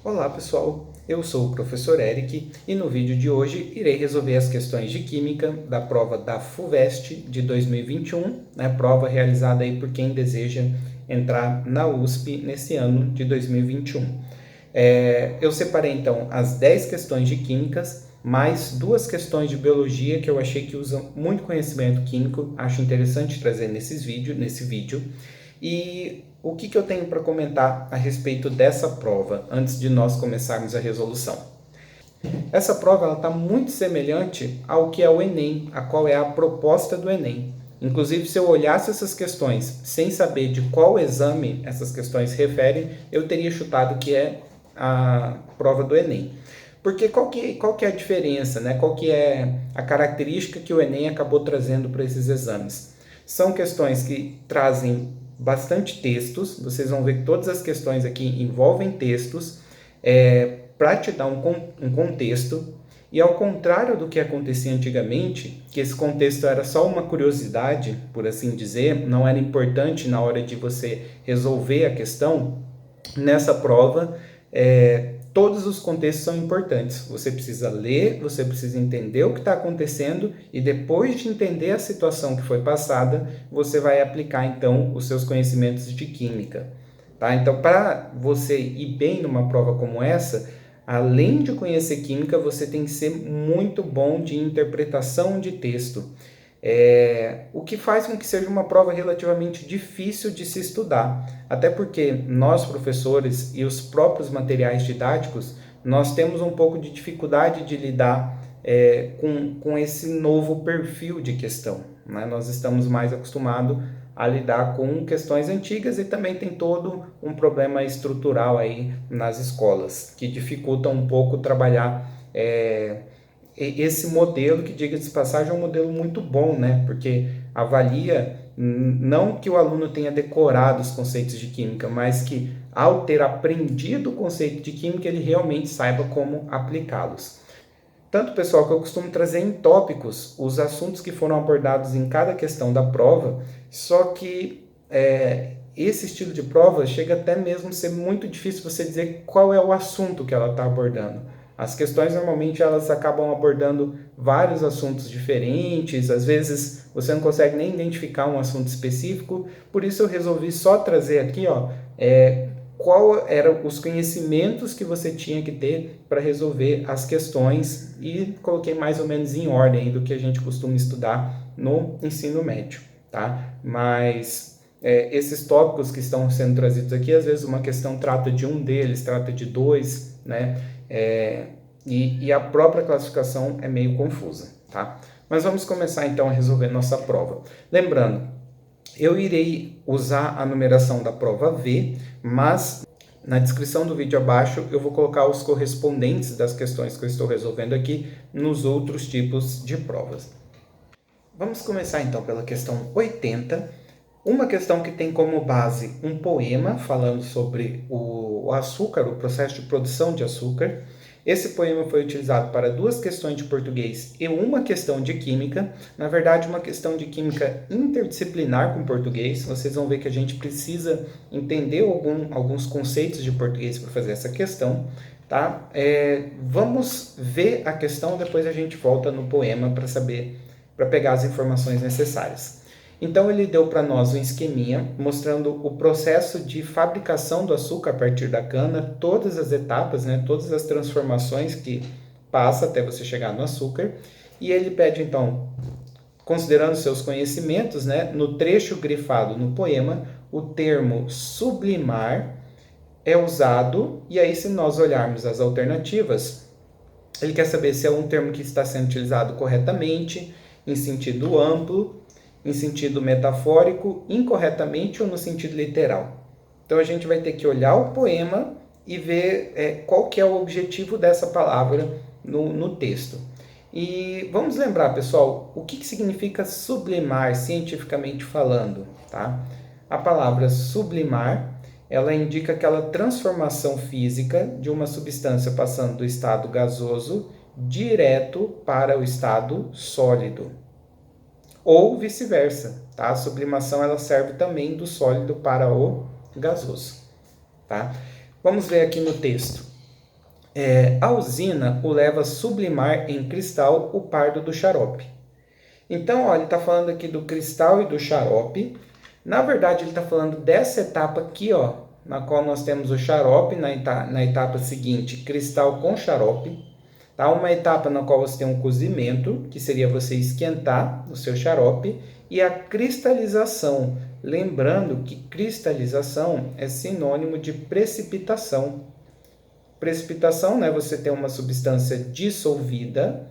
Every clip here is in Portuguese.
Olá pessoal, eu sou o professor Eric e no vídeo de hoje irei resolver as questões de Química da prova da FUVEST de 2021, prova realizada aí por quem deseja entrar na USP nesse ano de 2021. Eu separei então as 10 questões de Químicas, mais 2 questões de Biologia que eu achei que usam muito conhecimento químico, acho interessante trazer nesse vídeo. E o que eu tenho para comentar a respeito dessa prova, antes de nós começarmos a resolução? Essa prova está muito semelhante ao que é o Enem, a qual é a proposta do Enem. Inclusive, se eu olhasse essas questões sem saber de qual exame essas questões referem, eu teria chutado que é a prova do Enem. Porque qual que é a diferença, né? Qual que é a característica que o Enem acabou trazendo para esses exames? São questões que trazem bastante textos, vocês vão ver que todas as questões aqui envolvem textos, para te dar um contexto, e ao contrário do que acontecia antigamente, que esse contexto era só uma curiosidade, por assim dizer, não era importante na hora de você resolver a questão, nessa prova, todos os contextos são importantes. Você precisa ler, você precisa entender o que está acontecendo e depois de entender a situação que foi passada, você vai aplicar então os seus conhecimentos de química. Tá? Então, para você ir bem numa prova como essa, além de conhecer química, você tem que ser muito bom de interpretação de texto. O que faz com que seja uma prova relativamente difícil de se estudar. Até porque nós, professores, e os próprios materiais didáticos, nós temos um pouco de dificuldade de lidar com esse novo perfil de questão, né? Nós estamos mais acostumados a lidar com questões antigas e também tem todo um problema estrutural aí nas escolas, que dificulta um pouco trabalhar esse modelo, que, diga-se de passagem, é um modelo muito bom, né? Porque avalia não que o aluno tenha decorado os conceitos de química, mas que ao ter aprendido o conceito de química, ele realmente saiba como aplicá-los. Tanto, pessoal, que eu costumo trazer em tópicos os assuntos que foram abordados em cada questão da prova, só que esse estilo de prova chega até mesmo a ser muito difícil você dizer qual é o assunto que ela está abordando. As questões normalmente elas acabam abordando vários assuntos diferentes, às vezes você não consegue nem identificar um assunto específico, por isso eu resolvi só trazer aqui qual eram os conhecimentos que você tinha que ter para resolver as questões e coloquei mais ou menos em ordem do que a gente costuma estudar no ensino médio, tá? Mas esses tópicos que estão sendo trazidos aqui, às vezes uma questão trata de um deles, trata de dois, né? E a própria classificação é meio confusa, tá? Mas vamos começar então a resolver nossa prova. Lembrando, eu irei usar a numeração da prova V, mas na descrição do vídeo abaixo eu vou colocar os correspondentes das questões que eu estou resolvendo aqui nos outros tipos de provas. Vamos começar então pela questão 80, uma questão que tem como base um poema falando sobre o açúcar, o processo de produção de açúcar. Esse poema foi utilizado para 2 questões de português e uma questão de química. Na verdade, uma questão de química interdisciplinar com português. Vocês vão ver que a gente precisa entender alguns conceitos de português para fazer essa questão. Tá? Vamos ver a questão, depois a gente volta no poema para pegar as informações necessárias. Então, ele deu para nós um esqueminha mostrando o processo de fabricação do açúcar a partir da cana, todas as etapas, né, todas as transformações que passa até você chegar no açúcar. E ele pede, então, considerando seus conhecimentos, né, no trecho grifado no poema, o termo sublimar é usado, e aí se nós olharmos as alternativas, ele quer saber se é um termo que está sendo utilizado corretamente, em sentido amplo, em sentido metafórico, incorretamente ou no sentido literal. Então a gente vai ter que olhar o poema e ver qual que é o objetivo dessa palavra no texto. E vamos lembrar, pessoal, o que significa sublimar cientificamente falando, tá? A palavra sublimar, ela indica aquela transformação física de uma substância passando do estado gasoso direto para o estado sólido. Ou vice-versa, tá? A sublimação ela serve também do sólido para o gasoso, tá? Vamos ver aqui no texto. A usina o leva a sublimar em cristal o pardo do xarope. Então, ó, ele está falando aqui do cristal e do xarope. Na verdade, ele está falando dessa etapa aqui, ó, na qual nós temos o xarope, na etapa seguinte, cristal com xarope. Tá? Uma etapa na qual você tem um cozimento, que seria você esquentar o seu xarope, e a cristalização. Lembrando que cristalização é sinônimo de precipitação. Precipitação, né? Você tem uma substância dissolvida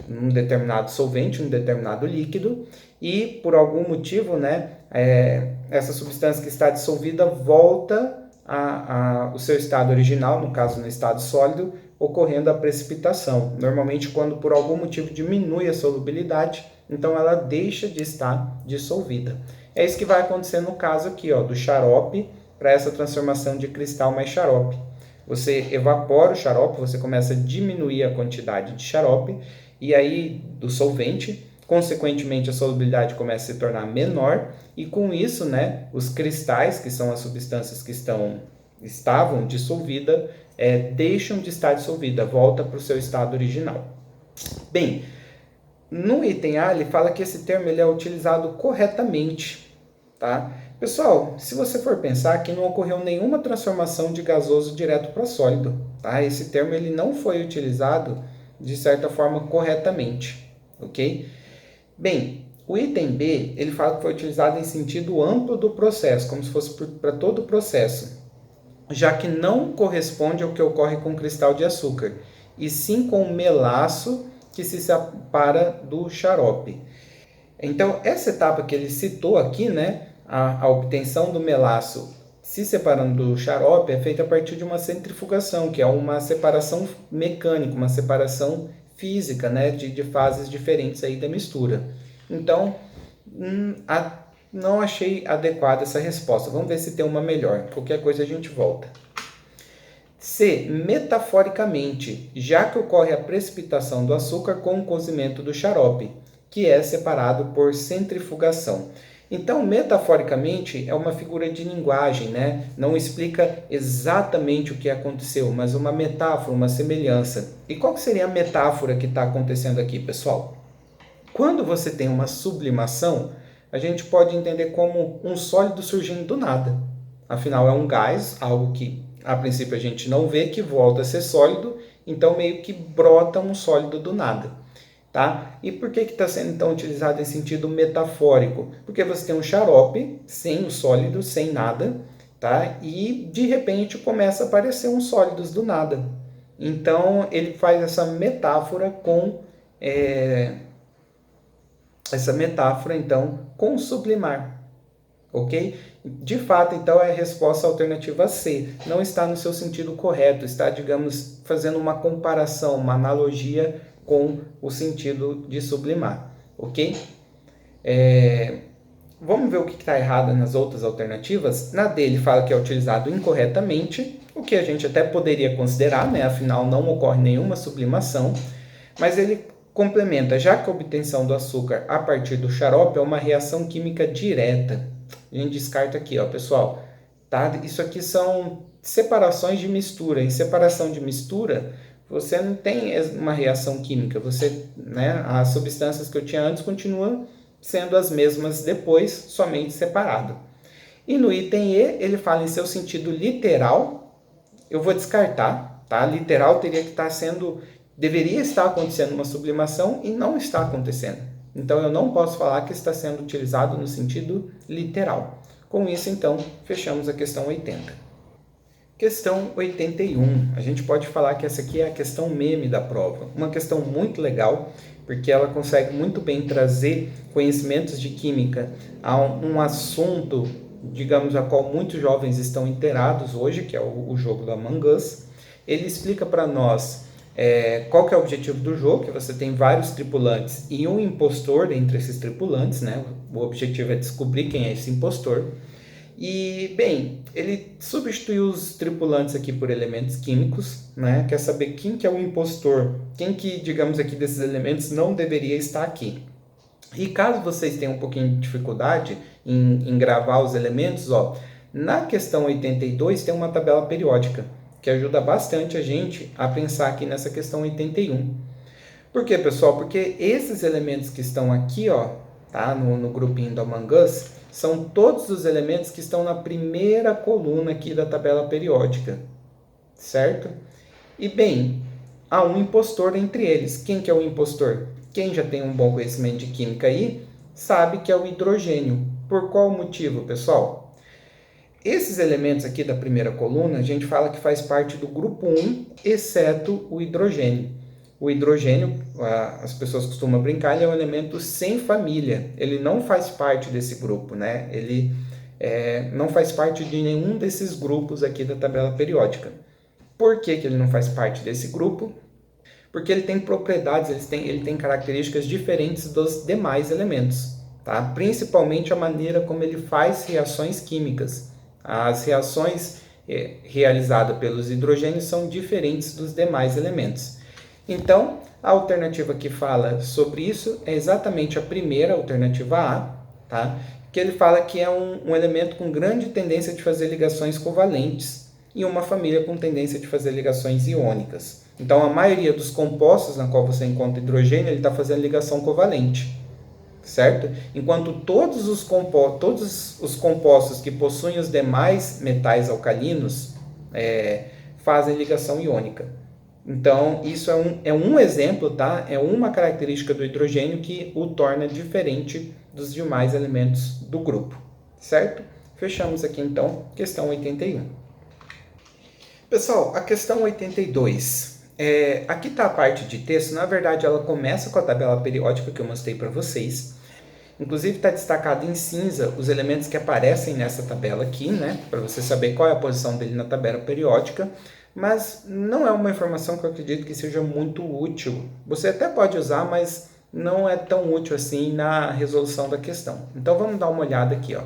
num determinado solvente, num determinado líquido, e por algum motivo, né, essa substância que está dissolvida volta ao seu estado original, no caso no estado sólido, ocorrendo a precipitação. Normalmente quando por algum motivo diminui a solubilidade, então ela deixa de estar dissolvida. É isso que vai acontecer no caso aqui, ó, do xarope para essa transformação de cristal mais xarope. Você evapora o xarope, você começa a diminuir a quantidade de xarope, e aí do solvente, consequentemente a solubilidade começa a se tornar menor, e com isso, né, os cristais, que são as substâncias que estavam dissolvidas, deixam de estar dissolvida, volta para o seu estado original. Bem, no item A ele fala que esse termo ele é utilizado corretamente, tá? Pessoal, se você for pensar que não ocorreu nenhuma transformação de gasoso direto para sólido, tá? Esse termo ele não foi utilizado de certa forma corretamente, ok? Bem, o item B ele fala que foi utilizado em sentido amplo do processo, como se fosse para todo o processo, já que não corresponde ao que ocorre com cristal de açúcar, e sim com o melaço que se separa do xarope. Então, essa etapa que ele citou aqui, né, a obtenção do melaço se separando do xarope é feita a partir de uma centrifugação, que é uma separação mecânica, uma separação física, né, de fases diferentes aí da mistura. Então, não achei adequada essa resposta. Vamos ver se tem uma melhor. Qualquer coisa a gente volta. C. Metaforicamente, já que ocorre a precipitação do açúcar com o cozimento do xarope, que é separado por centrifugação. Então, metaforicamente, é uma figura de linguagem, né? Não explica exatamente o que aconteceu, mas uma metáfora, uma semelhança. E qual que seria a metáfora que está acontecendo aqui, pessoal? Quando você tem uma sublimação, a gente pode entender como um sólido surgindo do nada. Afinal, é um gás, algo que a princípio a gente não vê, que volta a ser sólido, então meio que brota um sólido do nada. Tá? E por que está sendo então utilizado em sentido metafórico? Porque você tem um xarope sem o sólido, sem nada, tá? E de repente começa a aparecer uns sólidos do nada. Então ele faz essa metáfora com sublimar, ok? De fato, então, é a resposta alternativa C. Não está no seu sentido correto, está, digamos, fazendo uma comparação, uma analogia com o sentido de sublimar, ok? Vamos ver o que está errado nas outras alternativas. Na D ele fala que é utilizado incorretamente, o que a gente até poderia considerar, né? Afinal, não ocorre nenhuma sublimação, mas ele complementa, já que a obtenção do açúcar a partir do xarope é uma reação química direta. A gente descarta aqui, ó, pessoal, tá? Isso aqui são separações de mistura. Em separação de mistura, você não tem uma reação química. As substâncias que eu tinha antes continuam sendo as mesmas depois, somente separado. E no item E, ele fala em seu sentido literal. Eu vou descartar, tá? Literal deveria estar acontecendo uma sublimação e não está acontecendo. Então, eu não posso falar que está sendo utilizado no sentido literal. Com isso, então, fechamos a questão 80. Questão 81. A gente pode falar que essa aqui é a questão meme da prova. Uma questão muito legal, porque ela consegue muito bem trazer conhecimentos de química a um assunto, digamos, a qual muitos jovens estão inteirados hoje, que é o jogo do Among Us. Ele explica para nós qual que é o objetivo do jogo, que você tem vários tripulantes e um impostor entre esses tripulantes, né? O objetivo é descobrir quem é esse impostor. E, bem, ele substituiu os tripulantes aqui por elementos químicos, né? Quer saber quem que é o impostor, quem que, digamos aqui, desses elementos não deveria estar aqui. E caso vocês tenham um pouquinho de dificuldade em gravar os elementos, ó, na questão 82 tem uma tabela periódica, que ajuda bastante a gente a pensar aqui nessa questão 81. Por quê, pessoal? Porque esses elementos que estão aqui, ó, tá, no grupinho do Among Us, são todos os elementos que estão na primeira coluna aqui da tabela periódica, certo? E bem, há um impostor entre eles. Quem que é o impostor? Quem já tem um bom conhecimento de química aí, sabe que é o hidrogênio. Por qual motivo, pessoal? Esses elementos aqui da primeira coluna, a gente fala que faz parte do grupo 1, exceto o hidrogênio. O hidrogênio, as pessoas costumam brincar, ele é um elemento sem família. Ele não faz parte desse grupo, né? Ele não faz parte de nenhum desses grupos aqui da tabela periódica. Por que ele não faz parte desse grupo? Porque ele tem propriedades, ele tem características diferentes dos demais elementos, tá? Principalmente a maneira como ele faz reações químicas. As reações realizadas pelos hidrogênios são diferentes dos demais elementos. Então, a alternativa que fala sobre isso é exatamente a primeira, alternativa A, tá? Que ele fala que é um elemento com grande tendência de fazer ligações covalentes e uma família com tendência de fazer ligações iônicas. Então, a maioria dos compostos na qual você encontra hidrogênio, ele está fazendo ligação covalente, certo? Enquanto todos os compostos que possuem os demais metais alcalinos fazem ligação iônica. Então, isso é um exemplo, tá? É uma característica do hidrogênio que o torna diferente dos demais elementos do grupo, certo? Fechamos aqui, então, questão 81. Pessoal, a questão 82. Aqui está a parte de texto. Na verdade, ela começa com a tabela periódica que eu mostrei para vocês. Inclusive, está destacado em cinza os elementos que aparecem nessa tabela aqui, né? Para você saber qual é a posição dele na tabela periódica. Mas não é uma informação que eu acredito que seja muito útil. Você até pode usar, mas não é tão útil assim na resolução da questão. Então, vamos dar uma olhada aqui, ó.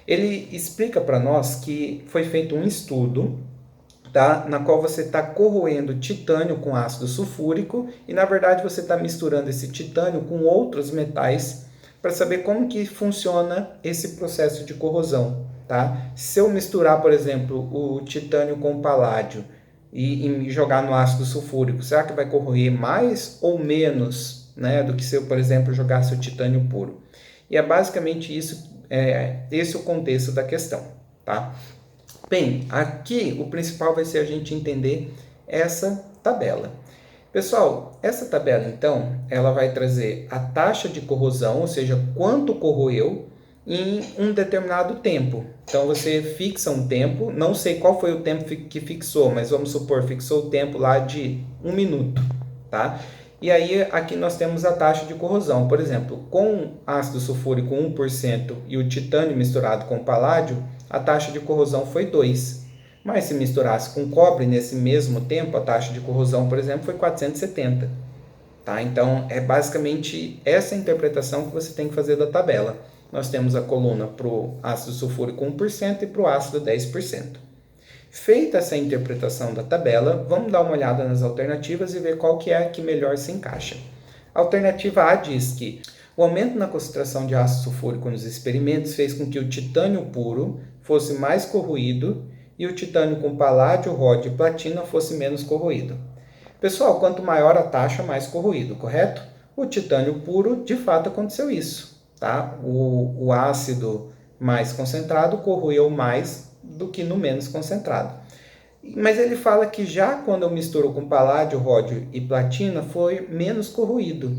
Ele explica para nós que foi feito um estudo, tá? Na qual você está corroendo titânio com ácido sulfúrico e, na verdade, você está misturando esse titânio com outros metais para saber como que funciona esse processo de corrosão, tá? Se eu misturar, por exemplo, o titânio com paládio e jogar no ácido sulfúrico, será que vai corroer mais ou menos, né, do que se eu, por exemplo, jogasse o titânio puro? E é basicamente isso, esse o contexto da questão, tá? Bem, aqui o principal vai ser a gente entender essa tabela. Pessoal, essa tabela, então, ela vai trazer a taxa de corrosão, ou seja, quanto corroeu em um determinado tempo. Então, você fixa um tempo, não sei qual foi o tempo que fixou, mas vamos supor, fixou o tempo lá de 1 minuto, tá? E aí, aqui nós temos a taxa de corrosão. Por exemplo, com ácido sulfúrico 1% e o titânio misturado com paládio, a taxa de corrosão foi 2. Mas se misturasse com cobre nesse mesmo tempo, a taxa de corrosão, por exemplo, foi 470. Tá? Então, é basicamente essa interpretação que você tem que fazer da tabela. Nós temos a coluna para o ácido sulfúrico 1% e para o ácido 10%. Feita essa interpretação da tabela, vamos dar uma olhada nas alternativas e ver qual que é a que melhor se encaixa. A alternativa A diz que o aumento na concentração de ácido sulfúrico nos experimentos fez com que o titânio puro fosse mais corroído e o titânio com paládio, ródio e platina fosse menos corroído. Pessoal, quanto maior a taxa, mais corroído, correto? O titânio puro, de fato, aconteceu isso, tá? O ácido mais concentrado corroeu mais do que no menos concentrado. Mas ele fala que já quando eu misturo com paládio, ródio e platina, foi menos corroído.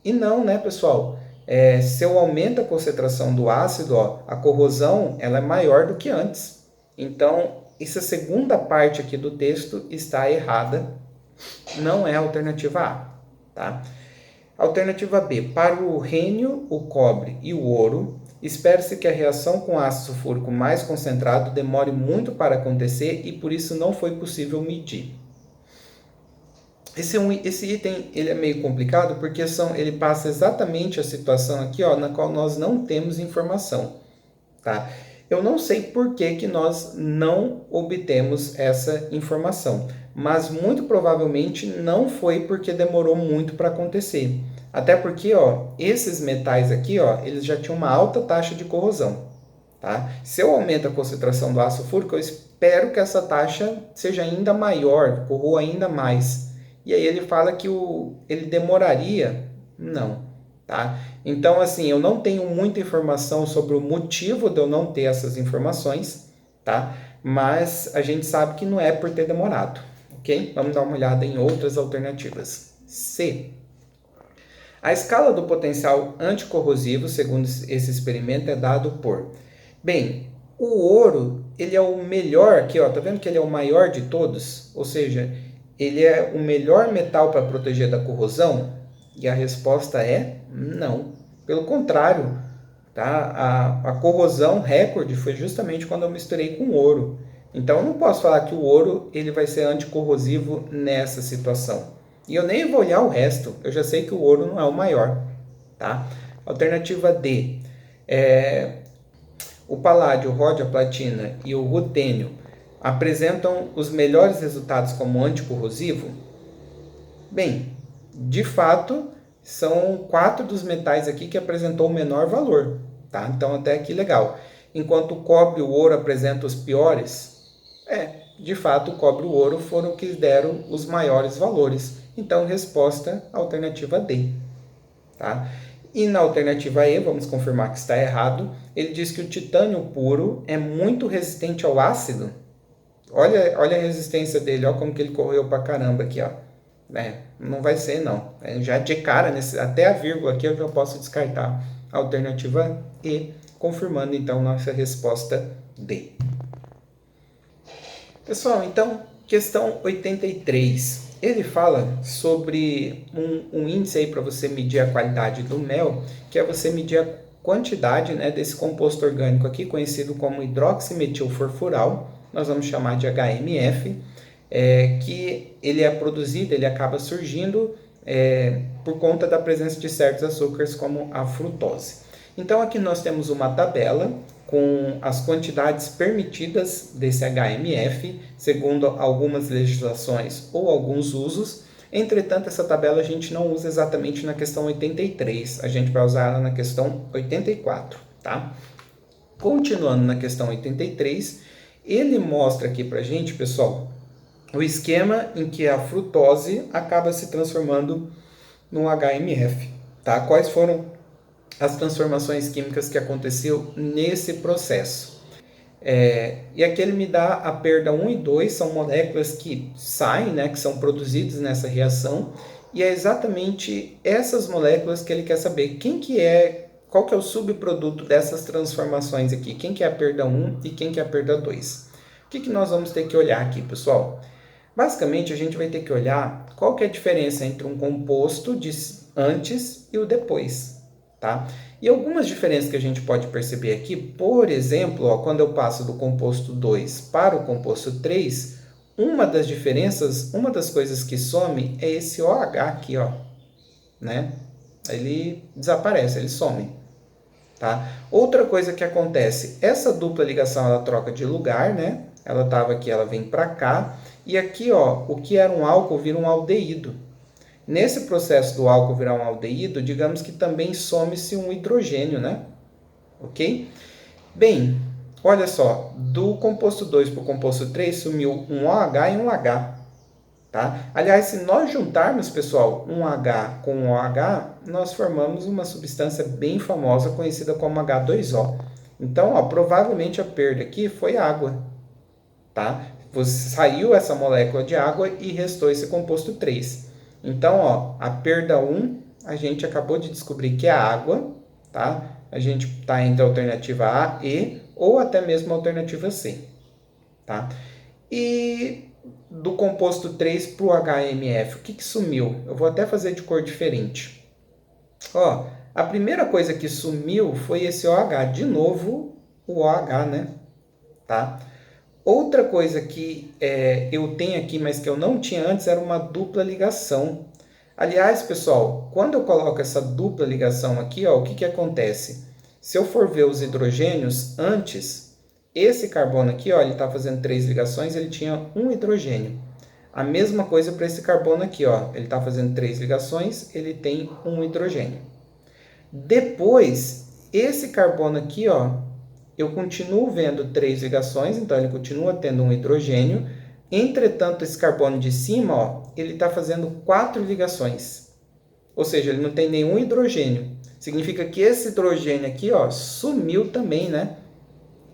E não, né, pessoal? Se eu aumento a concentração do ácido, ó, a corrosão ela é maior do que antes. Então, essa segunda parte aqui do texto está errada, não é a alternativa A, tá? Alternativa B, para o rênio, o cobre e o ouro, espera-se que a reação com ácido sulfúrico mais concentrado demore muito para acontecer e por isso não foi possível medir. Esse item ele é meio complicado porque ele passa exatamente a situação aqui, ó, na qual nós não temos informação, tá? Eu não sei por que nós não obtemos essa informação, mas muito provavelmente não foi porque demorou muito para acontecer. Até porque, ó, esses metais aqui, ó, eles já tinham uma alta taxa de corrosão. tá? Se eu aumento a concentração do ácido fúrico, eu espero que essa taxa seja ainda maior, corroa ainda mais. E aí ele fala que ele demoraria? Não, tá? Então, assim, eu não tenho muita informação sobre o motivo de eu não ter essas informações, tá? Mas a gente sabe que não é por ter demorado, ok? Vamos dar uma olhada em outras alternativas. C. A escala do potencial anticorrosivo, segundo esse experimento, é dado por... Bem, o ouro, ele é o melhor aqui, ó, tá vendo que ele é o maior de todos? Ou seja, ele é o melhor metal para proteger da corrosão? E a resposta é não. Pelo contrário, tá? A corrosão recorde foi justamente quando eu misturei com ouro. Então eu não posso falar que o ouro ele vai ser anticorrosivo nessa situação. E eu nem vou olhar o resto, eu já sei que o ouro não é o maior. Tá? Alternativa D. O paládio, o ródio, a platina e o rutênio apresentam os melhores resultados como anticorrosivo? Bem, de fato, são 4 dos metais aqui que apresentou o menor valor, tá? Então até aqui legal. Enquanto o cobre e o ouro apresentam os piores, de fato o cobre e o ouro foram que deram os maiores valores. Então resposta alternativa D, tá? E na alternativa E, vamos confirmar que está errado, ele diz que o titânio puro é muito resistente ao ácido. Olha a resistência dele, olha como que ele correu pra caramba aqui, ó. Não vai ser não. Já de cara, até a vírgula aqui eu já posso descartar a alternativa E, confirmando então nossa resposta D. Pessoal, então, questão 83. Ele fala sobre um índice aí para você medir a qualidade do mel, que é você medir a quantidade, né, desse composto orgânico aqui, conhecido como hidroximetilfurfural, nós vamos chamar de HMF, que ele é produzido, ele acaba surgindo por conta da presença de certos açúcares como a frutose. Então aqui nós temos uma tabela com as quantidades permitidas desse HMF, segundo algumas legislações ou alguns usos. Entretanto, essa tabela a gente não usa exatamente na questão 83, a gente vai usar ela na questão 84, tá? Continuando na questão 83, ele mostra aqui pra gente, pessoal, o esquema em que a frutose acaba se transformando num HMF, tá? Quais foram as transformações químicas que aconteceu nesse processo? E aqui ele me dá a perda 1 e 2, são moléculas que saem, né, que são produzidas nessa reação, e é exatamente essas moléculas que ele quer saber qual que é o subproduto dessas transformações aqui, quem que é a perda 1 e quem que é a perda 2. O que nós vamos ter que olhar aqui, pessoal? Basicamente, a gente vai ter que olhar qual que é a diferença entre um composto de antes e o depois, tá? E algumas diferenças que a gente pode perceber aqui, por exemplo, ó, quando eu passo do composto 2 para o composto 3, uma das diferenças, uma das coisas que some é esse OH aqui, ó, né? Ele desaparece, ele some, tá? Outra coisa que acontece, essa dupla ligação ela troca de lugar, né? Ela estava aqui, ela vem para cá, e aqui, ó, o que era um álcool vira um aldeído. Nesse processo do álcool virar um aldeído, digamos que também some-se um hidrogênio, né? Ok? Bem, olha só, do composto 2 para o composto 3 sumiu um OH e um H, tá? Aliás, se nós juntarmos, pessoal, um H com um OH, nós formamos uma substância bem famosa conhecida como H2O. Então, ó, provavelmente a perda aqui foi água, tá? Saiu essa molécula de água e restou esse composto 3. Então, ó, a perda 1, a gente acabou de descobrir que é a água, tá? A gente está entre a alternativa A, E, ou até mesmo a alternativa C, tá? E do composto 3 para o HMF, o que sumiu? Eu vou até fazer de cor diferente. Ó, a primeira coisa que sumiu foi esse OH, de novo o OH, né? Tá? Outra coisa que eu tenho aqui, mas que eu não tinha antes, era uma dupla ligação. Aliás, pessoal, quando eu coloco essa dupla ligação aqui, ó, o que acontece? Se eu for ver os hidrogênios antes, esse carbono aqui, ó, ele está fazendo 3 ligações, ele tinha um hidrogênio. A mesma coisa para esse carbono aqui, ó, ele está fazendo 3 ligações, ele tem um hidrogênio. Depois, esse carbono aqui, ó, eu continuo vendo 3 ligações, então ele continua tendo um hidrogênio. Entretanto, esse carbono de cima, ó, ele está fazendo 4 ligações. Ou seja, ele não tem nenhum hidrogênio. Significa que esse hidrogênio aqui, ó, sumiu também, né?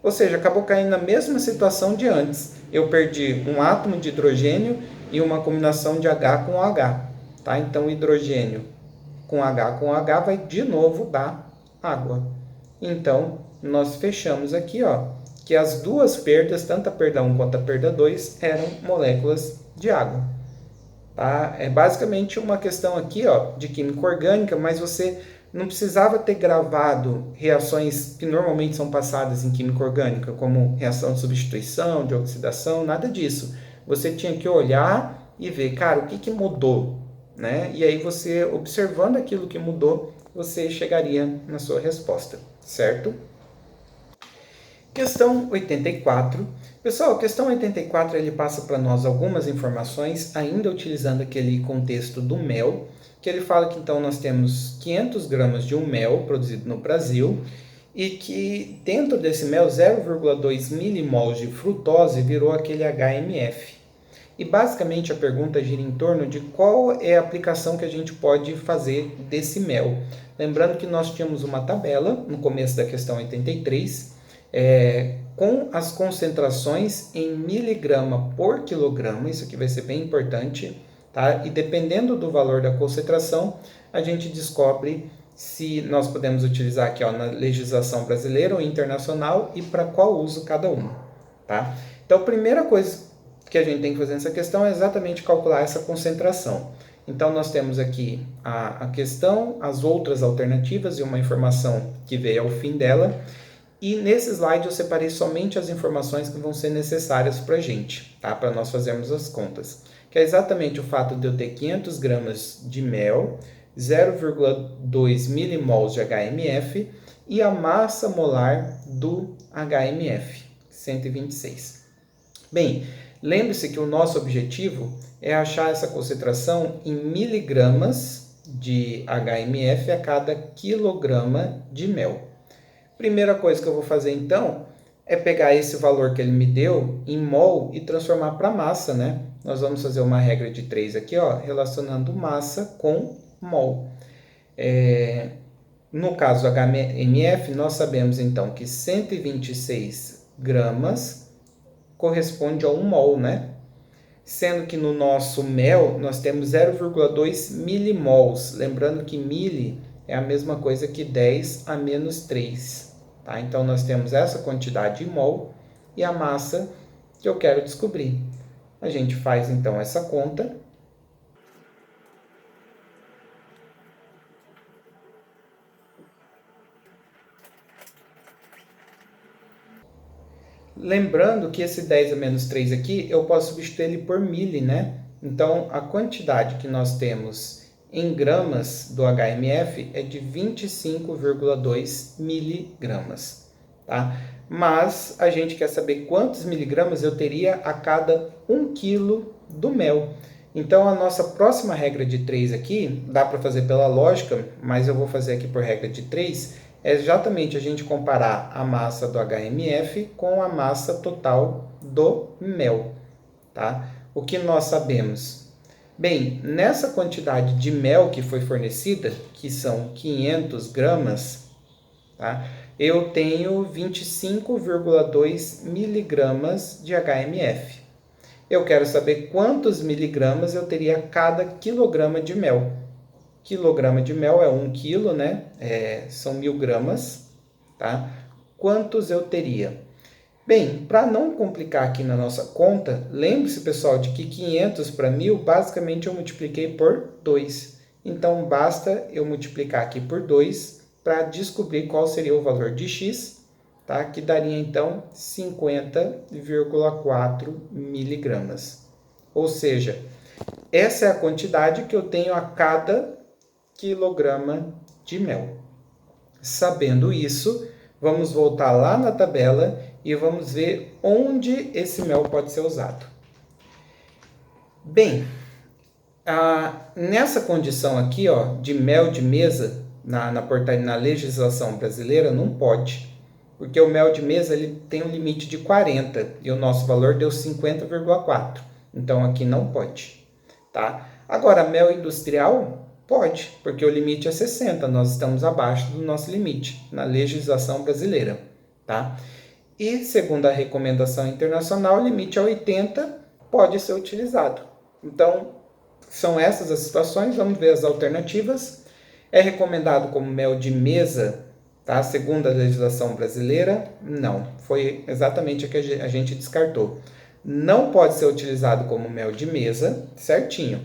Ou seja, acabou caindo na mesma situação de antes. Eu perdi um átomo de hidrogênio e uma combinação de H com OH. Tá? Então, hidrogênio com H vai de novo dar água. Então, nós fechamos aqui, ó, que as duas perdas, tanto a perda 1 quanto a perda 2, eram moléculas de água. Tá? É basicamente uma questão aqui, ó, de química orgânica, mas você não precisava ter gravado reações que normalmente são passadas em química orgânica, como reação de substituição, de oxidação, nada disso. Você tinha que olhar e ver, cara, o que mudou? Né? E aí você, observando aquilo que mudou, você chegaria na sua resposta, certo? Questão 84. Pessoal, a questão 84 ele passa para nós algumas informações, ainda utilizando aquele contexto do mel, que ele fala que então nós temos 500 gramas de um mel produzido no Brasil e que dentro desse mel 0,2 milimols de frutose virou aquele HMF. E basicamente a pergunta gira em torno de qual é a aplicação que a gente pode fazer desse mel. Lembrando que nós tínhamos uma tabela no começo da questão 83, com as concentrações em miligrama por quilograma, isso aqui vai ser bem importante, tá? E dependendo do valor da concentração, a gente descobre se nós podemos utilizar aqui, ó, na legislação brasileira ou internacional e para qual uso cada um, tá? Então, a primeira coisa que a gente tem que fazer nessa questão é exatamente calcular essa concentração. Então, nós temos aqui a questão, as outras alternativas e uma informação que veio ao fim dela. E nesse slide eu separei somente as informações que vão ser necessárias para a gente, tá? Para nós fazermos as contas. Que é exatamente o fato de eu ter 500 gramas de mel, 0,2 milimols de HMF e a massa molar do HMF, 126. Bem, lembre-se que o nosso objetivo é achar essa concentração em miligramas de HMF a cada quilograma de mel. Primeira coisa que eu vou fazer então é pegar esse valor que ele me deu em mol e transformar para massa, né? Nós vamos fazer uma regra de 3 aqui, ó, relacionando massa com mol. No caso do HMF, nós sabemos então que 126 gramas corresponde a 1 mol, né? Sendo que no nosso mel nós temos 0,2 milimols. Lembrando que mili é a mesma coisa que 10 a menos 3. Tá? Então, nós temos essa quantidade em mol e a massa que eu quero descobrir. A gente faz, então, essa conta. Lembrando que esse 10 a menos 3 aqui, eu posso substituir ele por mili, né? Então, a quantidade que nós temos em gramas do HMF é de 25,2 miligramas, tá? Mas a gente quer saber quantos miligramas eu teria a cada 1 quilo do mel. Então, a nossa próxima regra de 3 aqui, dá para fazer pela lógica, mas eu vou fazer aqui por regra de 3, é exatamente a gente comparar a massa do HMF com a massa total do mel, tá? O que nós sabemos? Bem, nessa quantidade de mel que foi fornecida, que são 500 gramas, tá? Eu tenho 25,2 miligramas de HMF. Eu quero saber quantos miligramas eu teria a cada quilograma de mel. Quilograma de mel é 1 quilo, né? São 1000 gramas, tá? Quantos eu teria? Bem, para não complicar aqui na nossa conta, lembre-se, pessoal, de que 500 para 1000, basicamente eu multipliquei por 2. Então, basta eu multiplicar aqui por 2 para descobrir qual seria o valor de x, tá? Que daria, então, 50,4 miligramas. Ou seja, essa é a quantidade que eu tenho a cada quilograma de mel. Sabendo isso, vamos voltar lá na tabela e vamos ver onde esse mel pode ser usado. Bem, nessa condição aqui, ó, de mel de mesa, na legislação brasileira, não pode. Porque o mel de mesa ele tem um limite de 40 e o nosso valor deu 50,4. Então aqui não pode, tá? Agora, mel industrial pode, porque o limite é 60, nós estamos abaixo do nosso limite na legislação brasileira, tá? E segundo a recomendação internacional, o limite é 80, pode ser utilizado. Então, são essas as situações, vamos ver as alternativas. É recomendado como mel de mesa, tá? Segundo a legislação brasileira, não. Foi exatamente o que a gente descartou. Não pode ser utilizado como mel de mesa, certinho.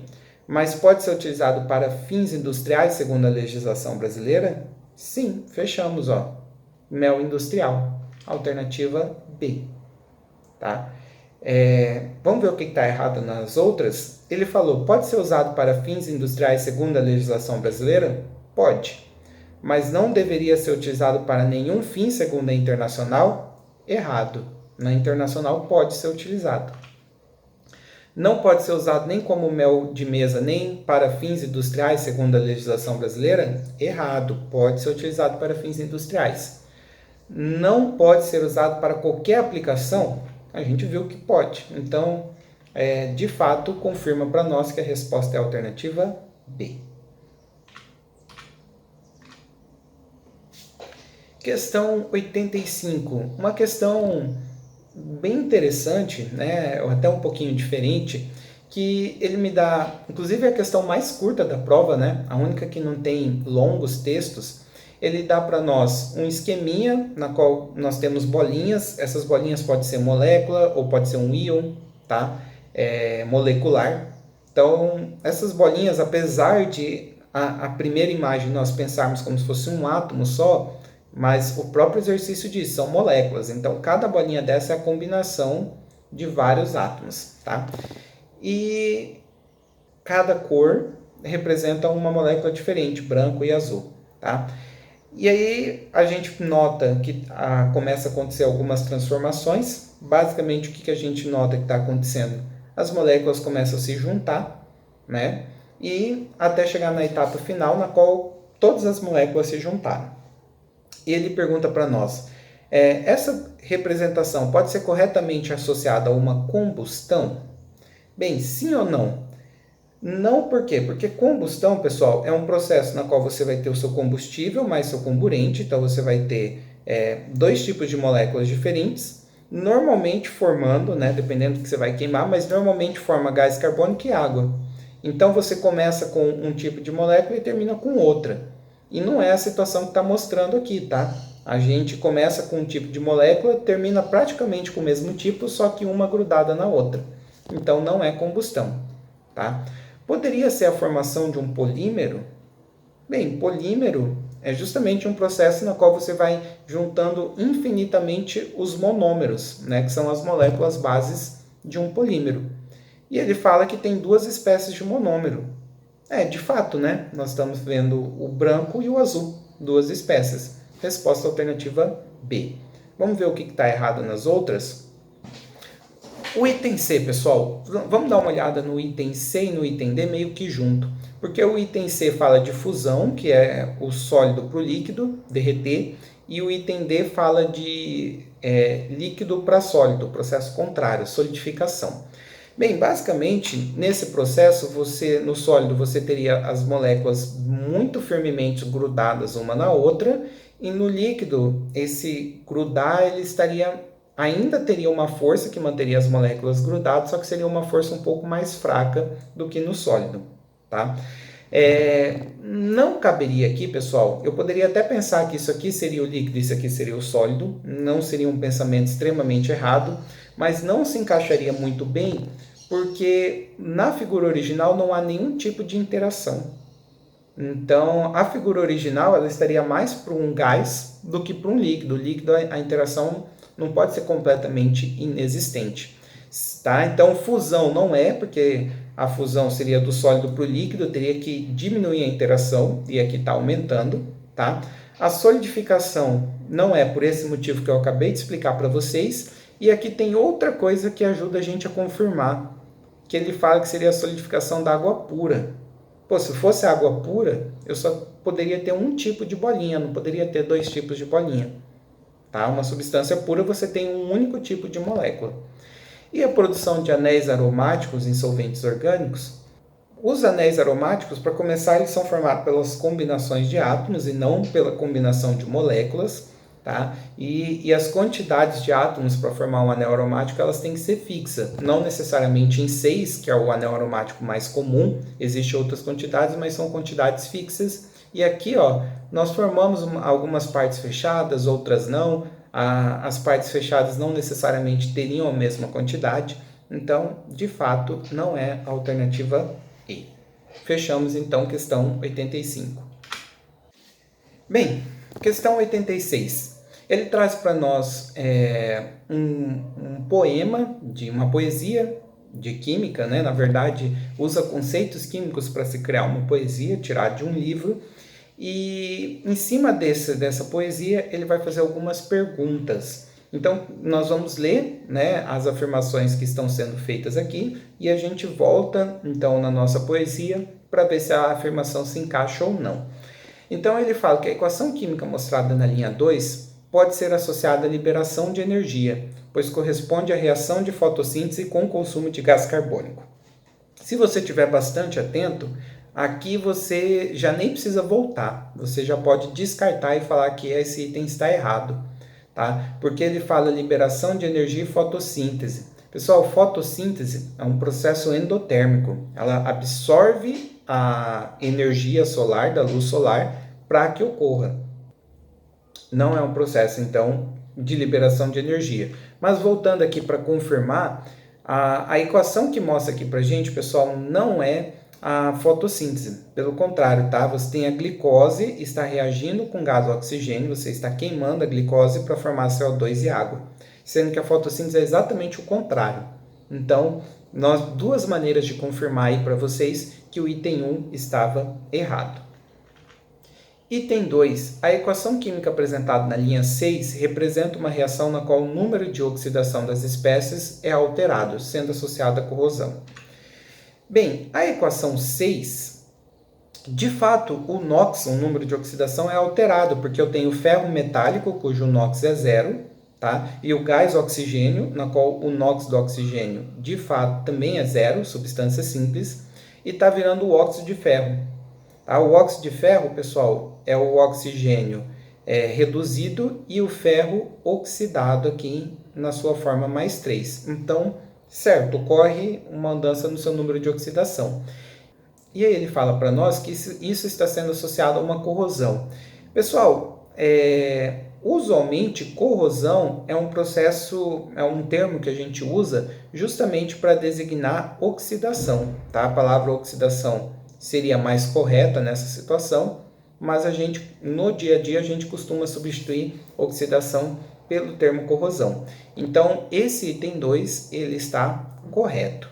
Mas pode ser utilizado para fins industriais, segundo a legislação brasileira? Sim, fechamos, ó. Mel industrial. Alternativa B, tá? Vamos ver o que está errado nas outras? Ele falou, pode ser usado para fins industriais segundo a legislação brasileira? Pode. Mas não deveria ser utilizado para nenhum fim segundo a internacional? Errado. Na internacional pode ser utilizado. Não pode ser usado nem como mel de mesa, nem para fins industriais segundo a legislação brasileira? Errado. Pode ser utilizado para fins industriais. Não pode ser usado para qualquer aplicação? A gente viu que pode. Então, de fato, confirma para nós que a resposta é a alternativa B. Questão 85. Uma questão bem interessante, né? Até um pouquinho diferente, que ele me dá, inclusive a questão mais curta da prova, né? A única que não tem longos textos. Ele dá para nós um esqueminha na qual nós temos bolinhas. Essas bolinhas pode ser molécula ou pode ser um íon, tá? Molecular. Então, essas bolinhas, apesar de a primeira imagem nós pensarmos como se fosse um átomo só, mas o próprio exercício diz, são moléculas. Então, cada bolinha dessa é a combinação de vários átomos, tá? E cada cor representa uma molécula diferente, branco e azul, tá? E aí a gente nota que começa a acontecer algumas transformações. Basicamente, o que a gente nota que está acontecendo? As moléculas começam a se juntar, né? E até chegar na etapa final, na qual todas as moléculas se juntaram. E ele pergunta para nós, essa representação pode ser corretamente associada a uma combustão? Bem, sim ou não? Não, por quê? Porque combustão, pessoal, é um processo na qual você vai ter o seu combustível mais seu comburente, então você vai ter dois tipos de moléculas diferentes, normalmente formando, né, dependendo do que você vai queimar, mas normalmente forma gás carbônico e água. Então você começa com um tipo de molécula e termina com outra. E não é a situação que está mostrando aqui, tá? A gente começa com um tipo de molécula, termina praticamente com o mesmo tipo, só que uma grudada na outra. Então não é combustão, tá? Poderia ser a formação de um polímero? Bem, polímero é justamente um processo no qual você vai juntando infinitamente os monômeros, né, que são as moléculas bases de um polímero. E ele fala que tem duas espécies de monômero. De fato, né? Nós estamos vendo o branco e o azul, duas espécies. Resposta alternativa B. Vamos ver o que está errado nas outras? O item C, pessoal, vamos dar uma olhada no item C e no item D meio que junto. Porque o item C fala de fusão, que é o sólido para o líquido, derreter, e o item D fala de líquido para sólido, processo contrário, solidificação. Bem, basicamente, nesse processo, no sólido você teria as moléculas muito firmemente grudadas uma na outra, e no líquido, esse grudar, ele ainda teria uma força que manteria as moléculas grudadas, só que seria uma força um pouco mais fraca do que no sólido, tá? Não caberia aqui, pessoal, eu poderia até pensar que isso aqui seria o líquido e isso aqui seria o sólido, não seria um pensamento extremamente errado, mas não se encaixaria muito bem, porque na figura original não há nenhum tipo de interação. Então, a figura original ela estaria mais para um gás do que para um líquido. O líquido, a interação não pode ser completamente inexistente. Tá? Então, fusão não é, porque a fusão seria do sólido para o líquido, teria que diminuir a interação, e aqui está aumentando. Tá? A solidificação não é por esse motivo que eu acabei de explicar para vocês, e aqui tem outra coisa que ajuda a gente a confirmar, que ele fala que seria a solidificação da água pura. Pô, se fosse água pura, eu só poderia ter um tipo de bolinha, não poderia ter dois tipos de bolinha. tá? Uma substância pura você tem um único tipo de molécula. E a produção de anéis aromáticos em solventes orgânicos? Os anéis aromáticos, para começar, eles são formados pelas combinações de átomos e não pela combinação de moléculas, tá? E as quantidades de átomos para formar um anel aromático, elas têm que ser fixas, não necessariamente em 6, que é o anel aromático mais comum, existem outras quantidades, mas são quantidades fixas. E aqui, ó, nós formamos algumas partes fechadas, outras não. As partes fechadas não necessariamente teriam a mesma quantidade, então, de fato, não é a alternativa E. Fechamos então questão 85. Bem, questão 86. Ele traz para nós um poema, de uma poesia de química, né? Na verdade, usa conceitos químicos para se criar uma poesia, tirada de um livro. E em cima dessa poesia, ele vai fazer algumas perguntas. Então, nós vamos ler, né, as afirmações que estão sendo feitas aqui e a gente volta, então, na nossa poesia para ver se a afirmação se encaixa ou não. Então, ele fala que a equação química mostrada na linha 2 pode ser associada à liberação de energia, pois corresponde à reação de fotossíntese com o consumo de gás carbônico. Se você estiver bastante atento, aqui você já nem precisa voltar, você já pode descartar e falar que esse item está errado, tá? Porque ele fala liberação de energia e fotossíntese. Pessoal, fotossíntese é um processo endotérmico, ela absorve a energia solar, da luz solar, para que ocorra. Não é um processo, então, de liberação de energia. Mas voltando aqui para confirmar, a equação que mostra aqui para a gente, pessoal, não é a fotossíntese. Pelo contrário, tá? Você tem a glicose, está reagindo com gás oxigênio, você está queimando a glicose para formar CO2 e água. Sendo que a fotossíntese é exatamente o contrário. Então, nós duas maneiras de confirmar aí para vocês que o item 1 estava errado. Item 2. A equação química apresentada na linha 6 representa uma reação na qual o número de oxidação das espécies é alterado, sendo associado à corrosão. Bem, a equação 6, de fato, o NOx, o número de oxidação, é alterado, porque eu tenho ferro metálico, cujo NOx é 0, tá? E o gás oxigênio, na qual o NOx do oxigênio, de fato, também é 0, substância simples, e está virando o óxido de ferro. Tá? O óxido de ferro, pessoal, é o oxigênio reduzido e o ferro oxidado aqui na sua forma mais 3. Então, certo, ocorre uma mudança no seu número de oxidação. E aí ele fala para nós que isso está sendo associado a uma corrosão. Pessoal, usualmente corrosão é um processo, é um termo que a gente usa justamente para designar oxidação. Tá? A palavra oxidação seria mais correta nessa situação, mas no dia a dia a gente costuma substituir oxidação pelo termo corrosão. Então, esse item 2 ele está correto.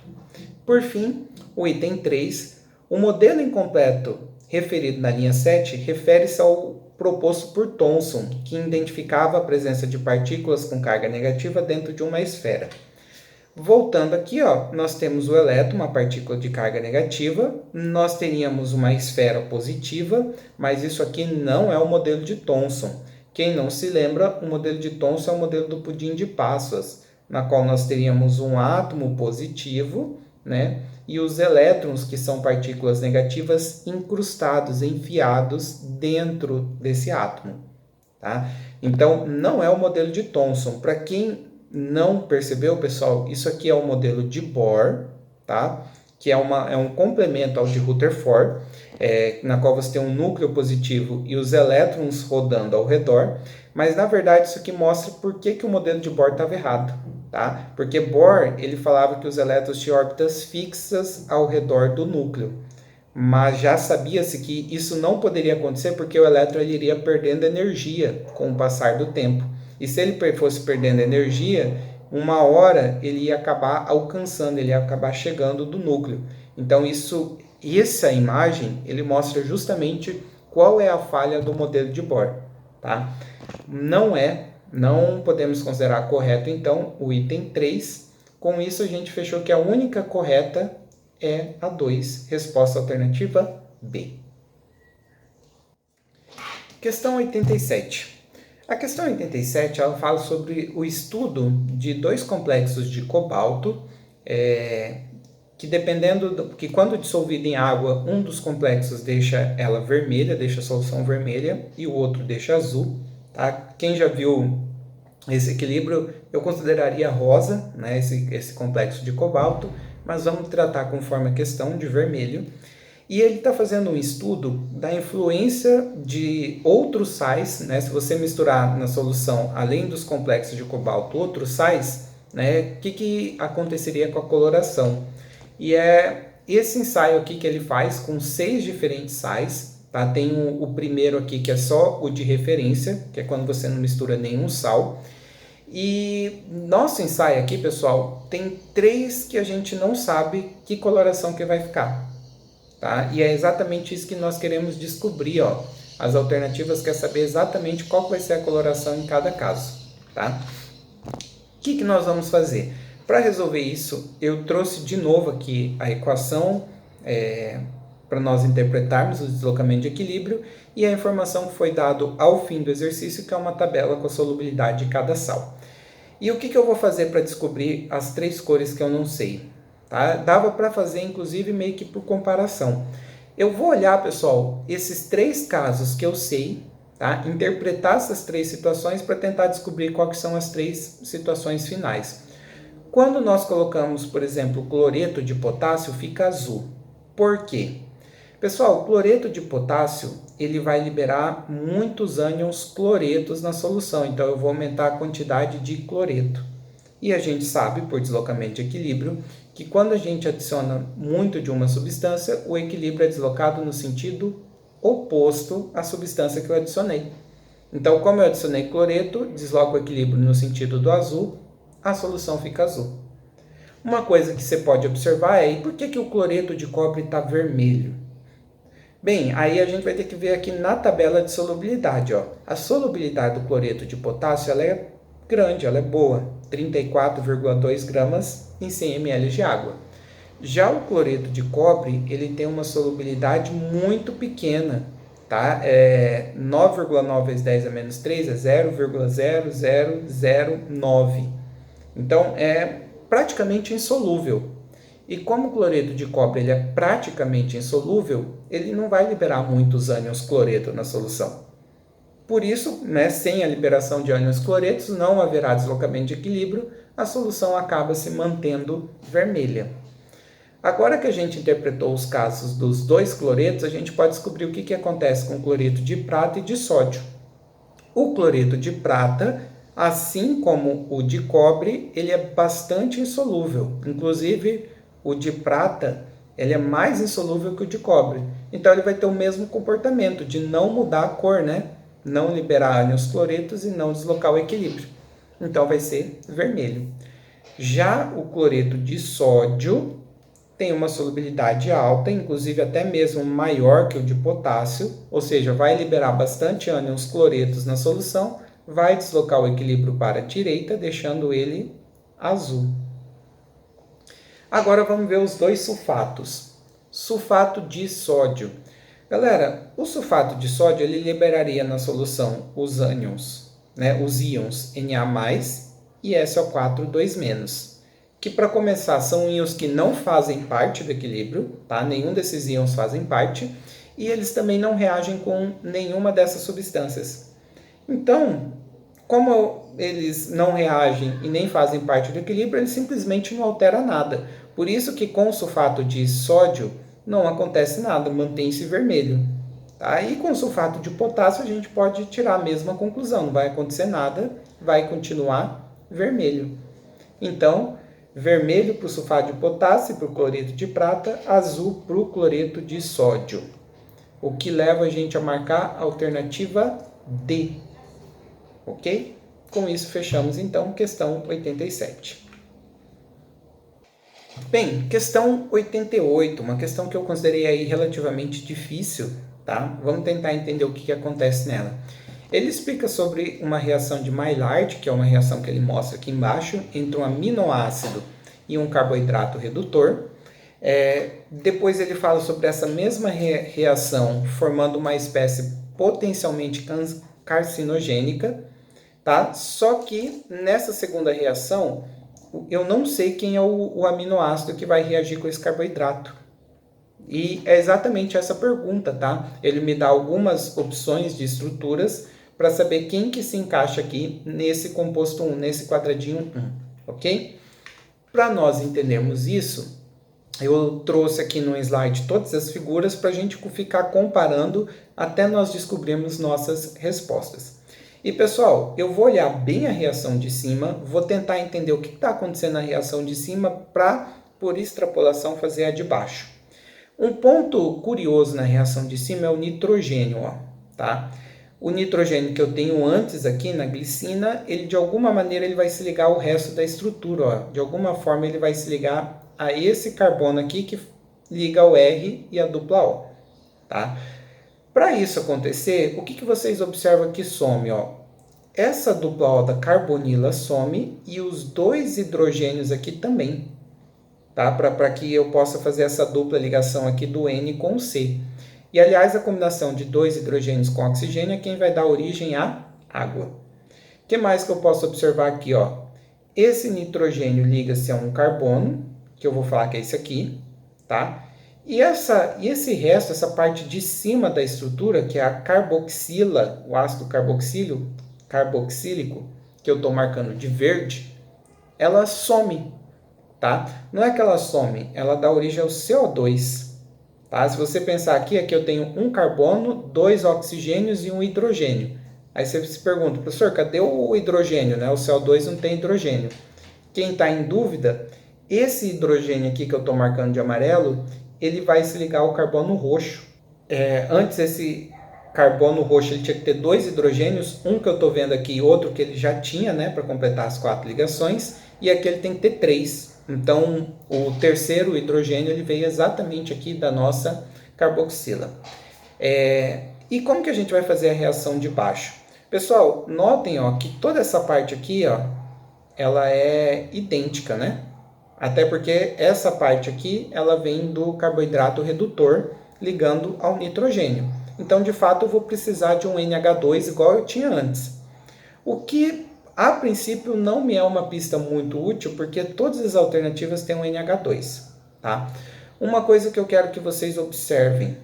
Por fim, o item 3, o modelo incompleto referido na linha 7 refere-se ao proposto por Thomson, que identificava a presença de partículas com carga negativa dentro de uma esfera. Voltando aqui, ó, nós temos o elétron, uma partícula de carga negativa, nós teríamos uma esfera positiva, mas isso aqui não é o modelo de Thomson. Quem não se lembra, o modelo de Thomson é o modelo do pudim de passas, na qual nós teríamos um átomo positivo, né, e os elétrons, que são partículas negativas, incrustados, enfiados dentro desse átomo. Tá? Então, não é o modelo de Thomson. Para quem não percebeu, pessoal, isso aqui é o modelo de Bohr, tá? Que é um complemento ao de Rutherford, na qual você tem um núcleo positivo e os elétrons rodando ao redor, mas na verdade isso aqui mostra por que o modelo de Bohr estava errado, tá? Porque Bohr ele falava que os elétrons tinham órbitas fixas ao redor do núcleo, mas já sabia-se que isso não poderia acontecer porque o elétron ele iria perdendo energia com o passar do tempo. E se ele fosse perdendo energia, uma hora ele ia acabar alcançando, ele ia acabar chegando do núcleo. Então essa imagem ele mostra justamente qual é a falha do modelo de Bohr. Tá? Não podemos considerar correto então o item 3. Com isso a gente fechou que a única correta é a 2, resposta alternativa B. Questão 87. A questão 87 ela fala sobre o estudo de dois complexos de cobalto, que que quando dissolvido em água, um dos complexos deixa ela vermelha, deixa a solução vermelha, e o outro deixa azul. Tá? Quem já viu esse equilíbrio, eu consideraria rosa, né, esse complexo de cobalto, mas vamos tratar conforme a questão de vermelho. E ele está fazendo um estudo da influência de outros sais, né? Se você misturar na solução, além dos complexos de cobalto, outros sais, né? O que aconteceria com a coloração? E é esse ensaio aqui que ele faz com 6 diferentes sais, tá? Tem o primeiro aqui que é só o de referência, que é quando você não mistura nenhum sal. E nosso ensaio aqui, pessoal, tem 3 que a gente não sabe que coloração que vai ficar. Tá? E é exatamente isso que nós queremos descobrir, ó. As alternativas quer saber exatamente qual vai ser a coloração em cada caso, tá? O que nós vamos fazer? Para resolver isso, eu trouxe de novo aqui a equação para nós interpretarmos o deslocamento de equilíbrio e a informação que foi dada ao fim do exercício, que é uma tabela com a solubilidade de cada sal. E o que eu vou fazer para descobrir as 3 cores que eu não sei? Tá? Dava para fazer, inclusive, meio que por comparação. Eu vou olhar, pessoal, esses 3 casos que eu sei, tá? Interpretar essas 3 situações para tentar descobrir quais são as 3 situações finais. Quando nós colocamos, por exemplo, cloreto de potássio, fica azul. Por quê? Pessoal, o cloreto de potássio ele vai liberar muitos ânions cloretos na solução, então eu vou aumentar a quantidade de cloreto. E a gente sabe, por deslocamento de equilíbrio, que quando a gente adiciona muito de uma substância, o equilíbrio é deslocado no sentido oposto à substância que eu adicionei. Então, como eu adicionei cloreto, desloco o equilíbrio no sentido do azul, a solução fica azul. Uma coisa que você pode observar é, por que o cloreto de cobre está vermelho? Bem, aí a gente vai ter que ver aqui na tabela de solubilidade, ó. A solubilidade do cloreto de potássio ela é grande, ela é boa, 34,2 gramas em 100 ml de água. Já o cloreto de cobre, ele tem uma solubilidade muito pequena, tá? 9,9 vezes 10 a menos 3 é 0,0009. Então, é praticamente insolúvel. E como o cloreto de cobre ele é praticamente insolúvel, ele não vai liberar muitos ânions cloreto na solução. Por isso, né, sem a liberação de ânions cloretos, não haverá deslocamento de equilíbrio, a solução acaba se mantendo vermelha. Agora que a gente interpretou os casos dos 2 cloretos, a gente pode descobrir o que acontece com o cloreto de prata e de sódio. O cloreto de prata, assim como o de cobre, ele é bastante insolúvel. Inclusive, o de prata ele é mais insolúvel que o de cobre. Então, ele vai ter o mesmo comportamento de não mudar a cor, né? Não liberar ânions cloretos e não deslocar o equilíbrio. Então, vai ser vermelho. Já o cloreto de sódio tem uma solubilidade alta, inclusive até mesmo maior que o de potássio, ou seja, vai liberar bastante ânions cloretos na solução, vai deslocar o equilíbrio para a direita, deixando ele azul. Agora vamos ver os 2 sulfatos. Sulfato de sódio. Galera, o sulfato de sódio ele liberaria na solução os ânions, né, os íons Na+, e SO4 2-, que para começar são íons que não fazem parte do equilíbrio, tá? Nenhum desses íons fazem parte, e eles também não reagem com nenhuma dessas substâncias. Então, como eles não reagem e nem fazem parte do equilíbrio, eles simplesmente não alteram nada. Por isso que com o sulfato de sódio não acontece nada, mantém-se vermelho. Tá? E com o sulfato de potássio a gente pode tirar a mesma conclusão, não vai acontecer nada, vai continuar vermelho. Então, vermelho para o sulfato de potássio e para o cloreto de prata, azul para o cloreto de sódio. O que leva a gente a marcar a alternativa D. Ok? Com isso, fechamos então questão 87. Bem, questão 88, uma questão que eu considerei aí relativamente difícil, tá? Vamos tentar entender o que acontece nela. Ele explica sobre uma reação de Maillard, que é uma reação que ele mostra aqui embaixo, entre um aminoácido e um carboidrato redutor. Depois ele fala sobre essa mesma reação formando uma espécie potencialmente carcinogênica. tá? Só que nessa segunda reação, eu não sei quem é o aminoácido que vai reagir com esse carboidrato. E é exatamente essa pergunta, tá? Ele me dá algumas opções de estruturas para saber quem que se encaixa aqui nesse composto 1, nesse quadradinho 1, ok? Para nós entendermos isso, eu trouxe aqui no slide todas as figuras para a gente ficar comparando até nós descobrirmos nossas respostas. E pessoal, eu vou olhar bem a reação de cima, vou tentar entender o que está acontecendo na reação de cima para, por extrapolação, fazer a de baixo. Um ponto curioso na reação de cima é o nitrogênio, ó, tá? O nitrogênio que eu tenho antes aqui na glicina, ele de alguma maneira ele vai se ligar ao resto da estrutura, ó. De alguma forma ele vai se ligar a esse carbono aqui que liga o R e a dupla O, tá? Para isso acontecer, o que vocês observam que some, ó? Essa dupla O da carbonila some e os dois hidrogênios aqui também, tá? Para que eu possa fazer essa dupla ligação aqui do N com o C. E, aliás, a combinação de dois hidrogênios com oxigênio é quem vai dar origem à água. O que mais que eu posso observar aqui, ó? Esse nitrogênio liga-se a um carbono, que eu vou falar que é esse aqui, tá? E esse resto, essa parte de cima da estrutura, que é a carboxila, o ácido carboxílico, que eu estou marcando de verde, ela some, tá? Não é que ela some, ela dá origem ao CO2, tá? Se você pensar aqui eu tenho um carbono, dois oxigênios e um hidrogênio. Aí você se pergunta, professor, cadê o hidrogênio, né? O CO2 não tem hidrogênio. Quem está em dúvida, esse hidrogênio aqui que eu estou marcando de amarelo, ele vai se ligar ao carbono roxo. Antes esse carbono roxo ele tinha que ter dois hidrogênios, um que eu estou vendo aqui e outro que ele já tinha, né, para completar as 4 ligações, e aqui ele tem que ter 3. Então, o terceiro hidrogênio ele veio exatamente aqui da nossa carboxila. E como que a gente vai fazer a reação de baixo? Pessoal, notem ó, que toda essa parte aqui, ó, ela é idêntica, né? Até porque essa parte aqui, ela vem do carboidrato redutor ligando ao nitrogênio. Então, de fato, eu vou precisar de um NH2 igual eu tinha antes. O que, a princípio, não me é uma pista muito útil, porque todas as alternativas têm um NH2, tá? Uma coisa que eu quero que vocês observem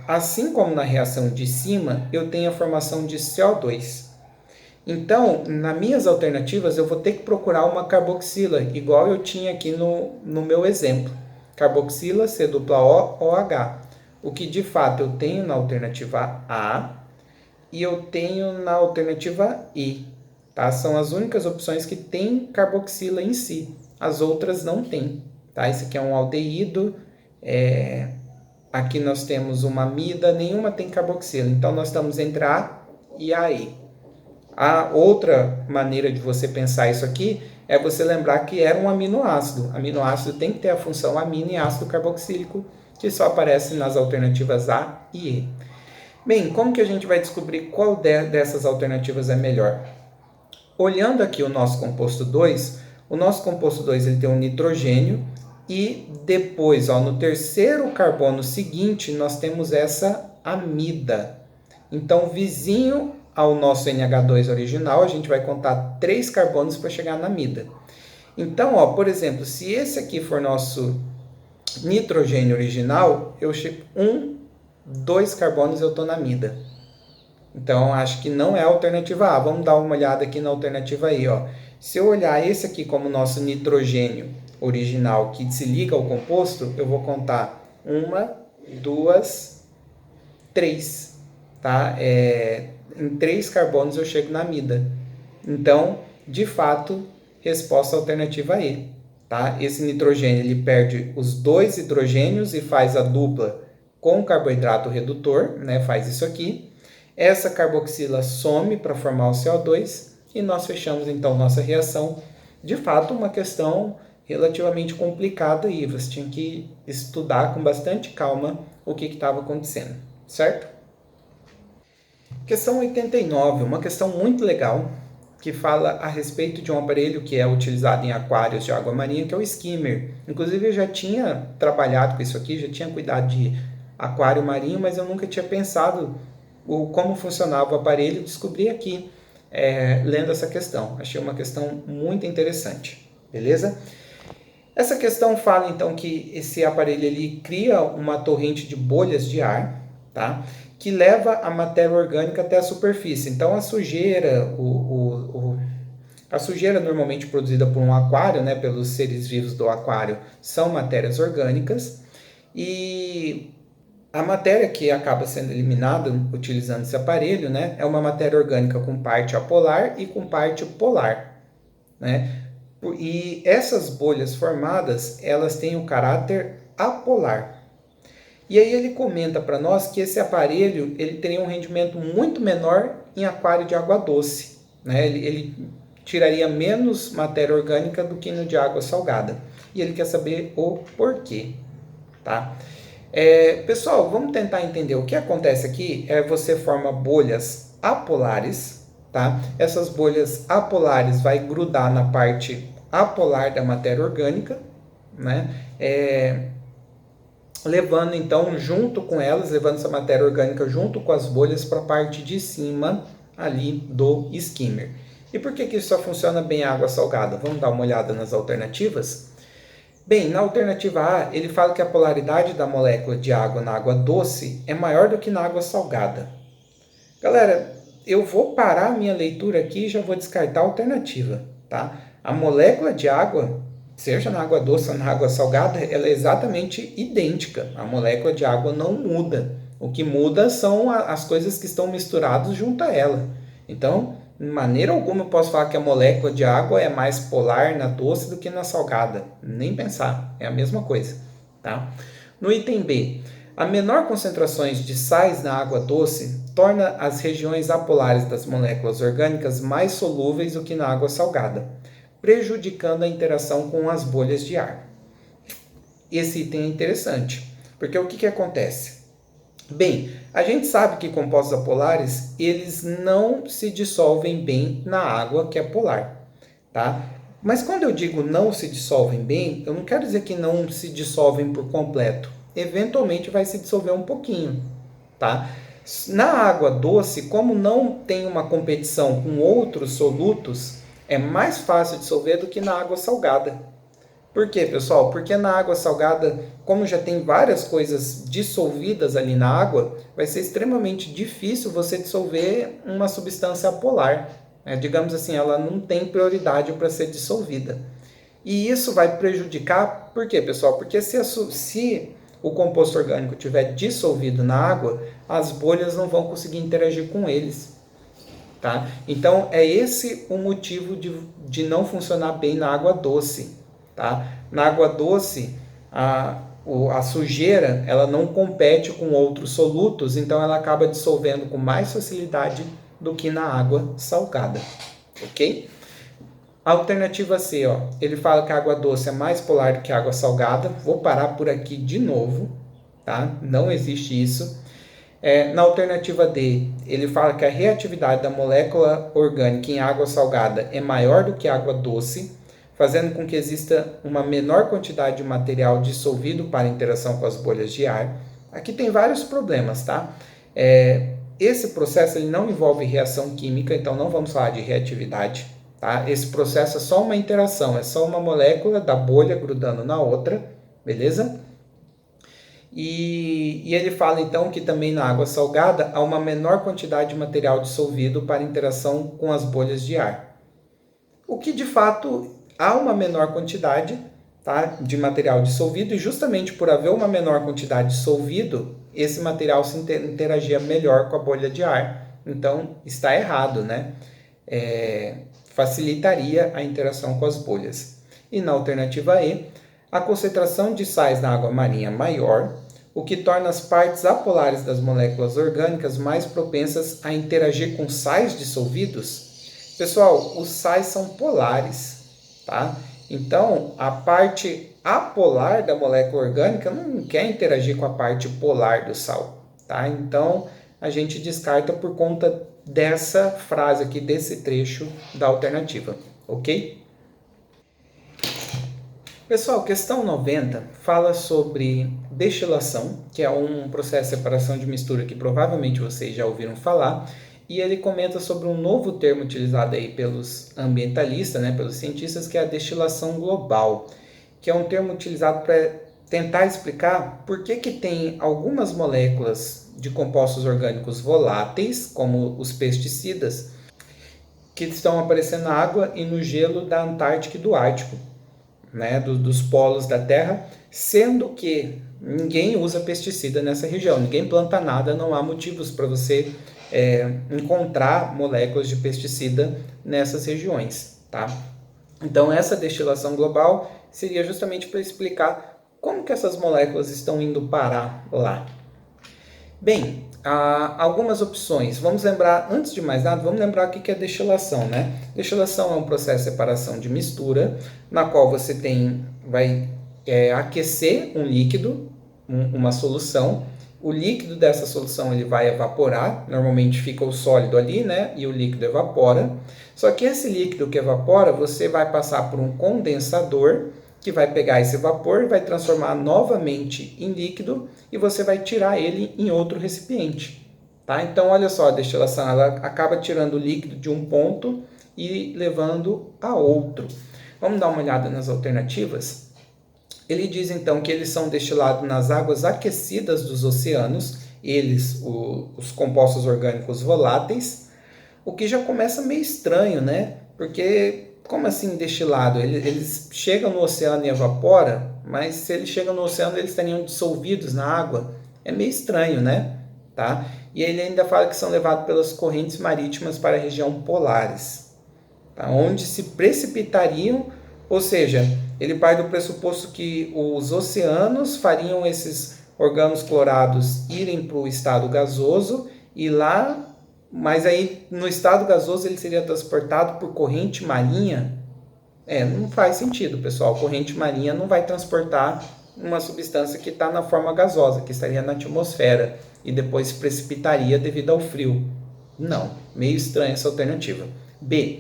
assim como na reação de cima, eu tenho a formação de CO2. Então, nas minhas alternativas, eu vou ter que procurar uma carboxila, igual eu tinha aqui no meu exemplo. Carboxila, C-O-OH. O que de fato eu tenho na alternativa A e eu tenho na alternativa I. Tá? São as únicas opções que tem carboxila em si. As outras não tem. Tá? Esse aqui é um aldeído. Aqui nós temos uma amida, nenhuma tem carboxila. Então, nós estamos entre a A e a E. A outra maneira de você pensar isso aqui é você lembrar que era um aminoácido. Aminoácido tem que ter a função amina e ácido carboxílico, que só aparece nas alternativas A e E. Bem, como que a gente vai descobrir qual dessas alternativas é melhor? Olhando aqui o nosso composto 2, o nosso composto 2 ele tem um nitrogênio e depois, ó, no terceiro carbono seguinte, nós temos essa amida. Então, vizinho ao nosso NH2 original, a gente vai contar 3 carbonos para chegar na amida. Então, ó, por exemplo, se esse aqui for nosso nitrogênio original, eu chego 2 carbonos eu estou na amida. Então, acho que não é a alternativa A. Vamos dar uma olhada aqui na alternativa I. Ó. Se eu olhar esse aqui como nosso nitrogênio original que se liga ao composto, eu vou contar 1, 2, 3. Tá? Em 3 carbonos eu chego na amida. Então, de fato, resposta alternativa E. Tá? Esse nitrogênio ele perde os 2 hidrogênios e faz a dupla com o carboidrato redutor, né? Faz isso aqui. Essa carboxila some para formar o CO2 e nós fechamos então nossa reação. De fato, uma questão relativamente complicada aí. Você tinha que estudar com bastante calma o que estava acontecendo, certo? Questão 89, uma questão muito legal, que fala a respeito de um aparelho que é utilizado em aquários de água marinha, que é o skimmer. Inclusive, eu já tinha trabalhado com isso aqui, já tinha cuidado de aquário marinho, mas eu nunca tinha pensado como funcionava o aparelho, descobri aqui. lendo essa questão. Achei uma questão muito interessante, beleza? Essa questão fala então que esse aparelho ele cria uma torrente de bolhas de ar, tá? Que leva a matéria orgânica até a superfície. Então a sujeira, a sujeira normalmente produzida por um aquário, né, pelos seres vivos do aquário, são matérias orgânicas, e a matéria que acaba sendo eliminada utilizando esse aparelho, né, é uma matéria orgânica com parte apolar e com parte polar, né? E essas bolhas formadas, elas têm o caráter apolar. E aí ele comenta para nós que esse aparelho ele teria um rendimento muito menor em aquário de água doce, né? Ele tiraria menos matéria orgânica do que no de água salgada. E ele quer saber o porquê, tá? Pessoal, vamos tentar entender o que acontece aqui. Você forma bolhas apolares, tá? Essas bolhas apolares vai grudar na parte apolar da matéria orgânica, né? Levando então junto com elas, levando essa matéria orgânica junto com as bolhas para a parte de cima ali do skimmer. E por que isso só funciona bem em água salgada? Vamos dar uma olhada nas alternativas? Bem, na alternativa A, ele fala que a polaridade da molécula de água na água doce é maior do que na água salgada. Galera, eu vou parar a minha leitura aqui e já vou descartar a alternativa, tá? A molécula de água, seja na água doce ou na água salgada, ela é exatamente idêntica. A molécula de água não muda. O que muda são as coisas que estão misturadas junto a ela. Então, de maneira alguma eu posso falar que a molécula de água é mais polar na doce do que na salgada. Nem pensar, é a mesma coisa, tá? No item B, a menor concentrações de sais na água doce torna as regiões apolares das moléculas orgânicas mais solúveis do que na água salgada, prejudicando a interação com as bolhas de ar. Esse item é interessante, porque o que acontece? Bem, a gente sabe que compostos apolares, eles não se dissolvem bem na água que é polar, tá? Mas quando eu digo não se dissolvem bem, eu não quero dizer que não se dissolvem por completo. Eventualmente vai se dissolver um pouquinho, tá? Na água doce, como não tem uma competição com outros solutos, é mais fácil dissolver do que na água salgada. Por quê, pessoal? Porque na água salgada, como já tem várias coisas dissolvidas ali na água, vai ser extremamente difícil você dissolver uma substância apolar. Digamos assim, ela não tem prioridade para ser dissolvida. E isso vai prejudicar, por quê, pessoal? Porque se o composto orgânico estiver dissolvido na água, as bolhas não vão conseguir interagir com eles. Tá? Então, é esse o motivo de não funcionar bem na água doce. Tá? Na água doce, a sujeira ela não compete com outros solutos, então ela acaba dissolvendo com mais facilidade do que na água salgada. Ok? A alternativa C, ó, ele fala que a água doce é mais polar do que a água salgada. Vou parar por aqui de novo, tá? Não existe isso. Na alternativa D, ele fala que a reatividade da molécula orgânica em água salgada é maior do que a água doce, fazendo com que exista uma menor quantidade de material dissolvido para interação com as bolhas de ar. Aqui tem vários problemas, tá? Esse processo ele não envolve reação química, então não vamos falar de reatividade. Tá? Esse processo é só uma interação, é só uma molécula da bolha grudando na outra, beleza? E ele fala então que também na água salgada há uma menor quantidade de material dissolvido para interação com as bolhas de ar. O que de fato há uma menor quantidade, tá, de material dissolvido, e justamente por haver uma menor quantidade dissolvido, esse material se interagia melhor com a bolha de ar. Então está errado, né? Facilitaria a interação com as bolhas. E na alternativa E, a concentração de sais na água marinha é maior, o que torna as partes apolares das moléculas orgânicas mais propensas a interagir com sais dissolvidos. Pessoal, os sais são polares, tá? Então, a parte apolar da molécula orgânica não quer interagir com a parte polar do sal, tá? Então, a gente descarta por conta dessa frase aqui, desse trecho da alternativa, ok? Pessoal, questão 90 fala sobre destilação, que é um processo de separação de mistura que provavelmente vocês já ouviram falar, e ele comenta sobre um novo termo utilizado aí pelos ambientalistas, né, pelos cientistas, que é a destilação global, que é um termo utilizado para tentar explicar por que tem algumas moléculas de compostos orgânicos voláteis, como os pesticidas, que estão aparecendo na água e no gelo da Antártica e do Ártico, né, dos polos da Terra, sendo que ninguém usa pesticida nessa região, ninguém planta nada, não há motivos para você encontrar moléculas de pesticida nessas regiões, tá? Então essa destilação global seria justamente para explicar como que essas moléculas estão indo parar lá. Bem, há algumas opções. Vamos lembrar, antes de mais nada, vamos lembrar o que é destilação, né? Destilação é um processo de separação de mistura, na qual você vai aquecer um líquido, uma solução. O líquido dessa solução ele vai evaporar, normalmente fica o sólido ali, né? E o líquido evapora. Só que esse líquido que evapora, você vai passar por um condensador, que vai pegar esse vapor e vai transformar novamente em líquido e você vai tirar ele em outro recipiente. Tá? Então, olha só, a destilação ela acaba tirando o líquido de um ponto e levando a outro. Vamos dar uma olhada nas alternativas? Ele diz então que eles são destilados nas águas aquecidas dos oceanos, os compostos orgânicos voláteis, o que já começa meio estranho, né? Porque como assim destilado? Eles chegam no oceano e evaporam, mas se eles chegam no oceano, eles estariam dissolvidos na água. É meio estranho, né? Tá? E ele ainda fala que são levados pelas correntes marítimas para a região polares, tá? Onde se precipitariam, ou seja, ele parte do pressuposto que os oceanos fariam esses orgânulos clorados irem para o estado gasoso e lá... Mas aí, no estado gasoso, ele seria transportado por corrente marinha? Não faz sentido, pessoal. Corrente marinha não vai transportar uma substância que está na forma gasosa, que estaria na atmosfera e depois se precipitaria devido ao frio. Não, meio estranha essa alternativa. B.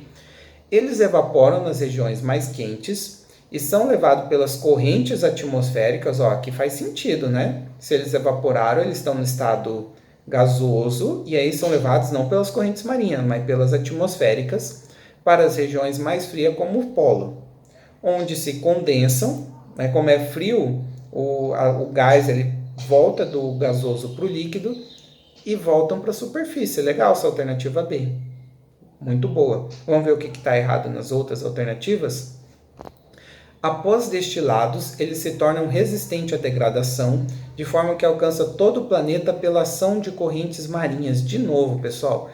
Eles evaporam nas regiões mais quentes e são levados pelas correntes atmosféricas. Aqui faz sentido, né? Se eles evaporaram, eles estão no estado gasoso, e aí são levados não pelas correntes marinhas, mas pelas atmosféricas, para as regiões mais frias como o polo, onde se condensam, né, como é frio, o gás ele volta do gasoso para o líquido e voltam para a superfície. Legal essa alternativa B. Muito boa. Vamos ver o que está errado nas outras alternativas? Após destilados, eles se tornam resistentes à degradação, de forma que alcança todo o planeta pela ação de correntes marinhas. De novo, pessoal,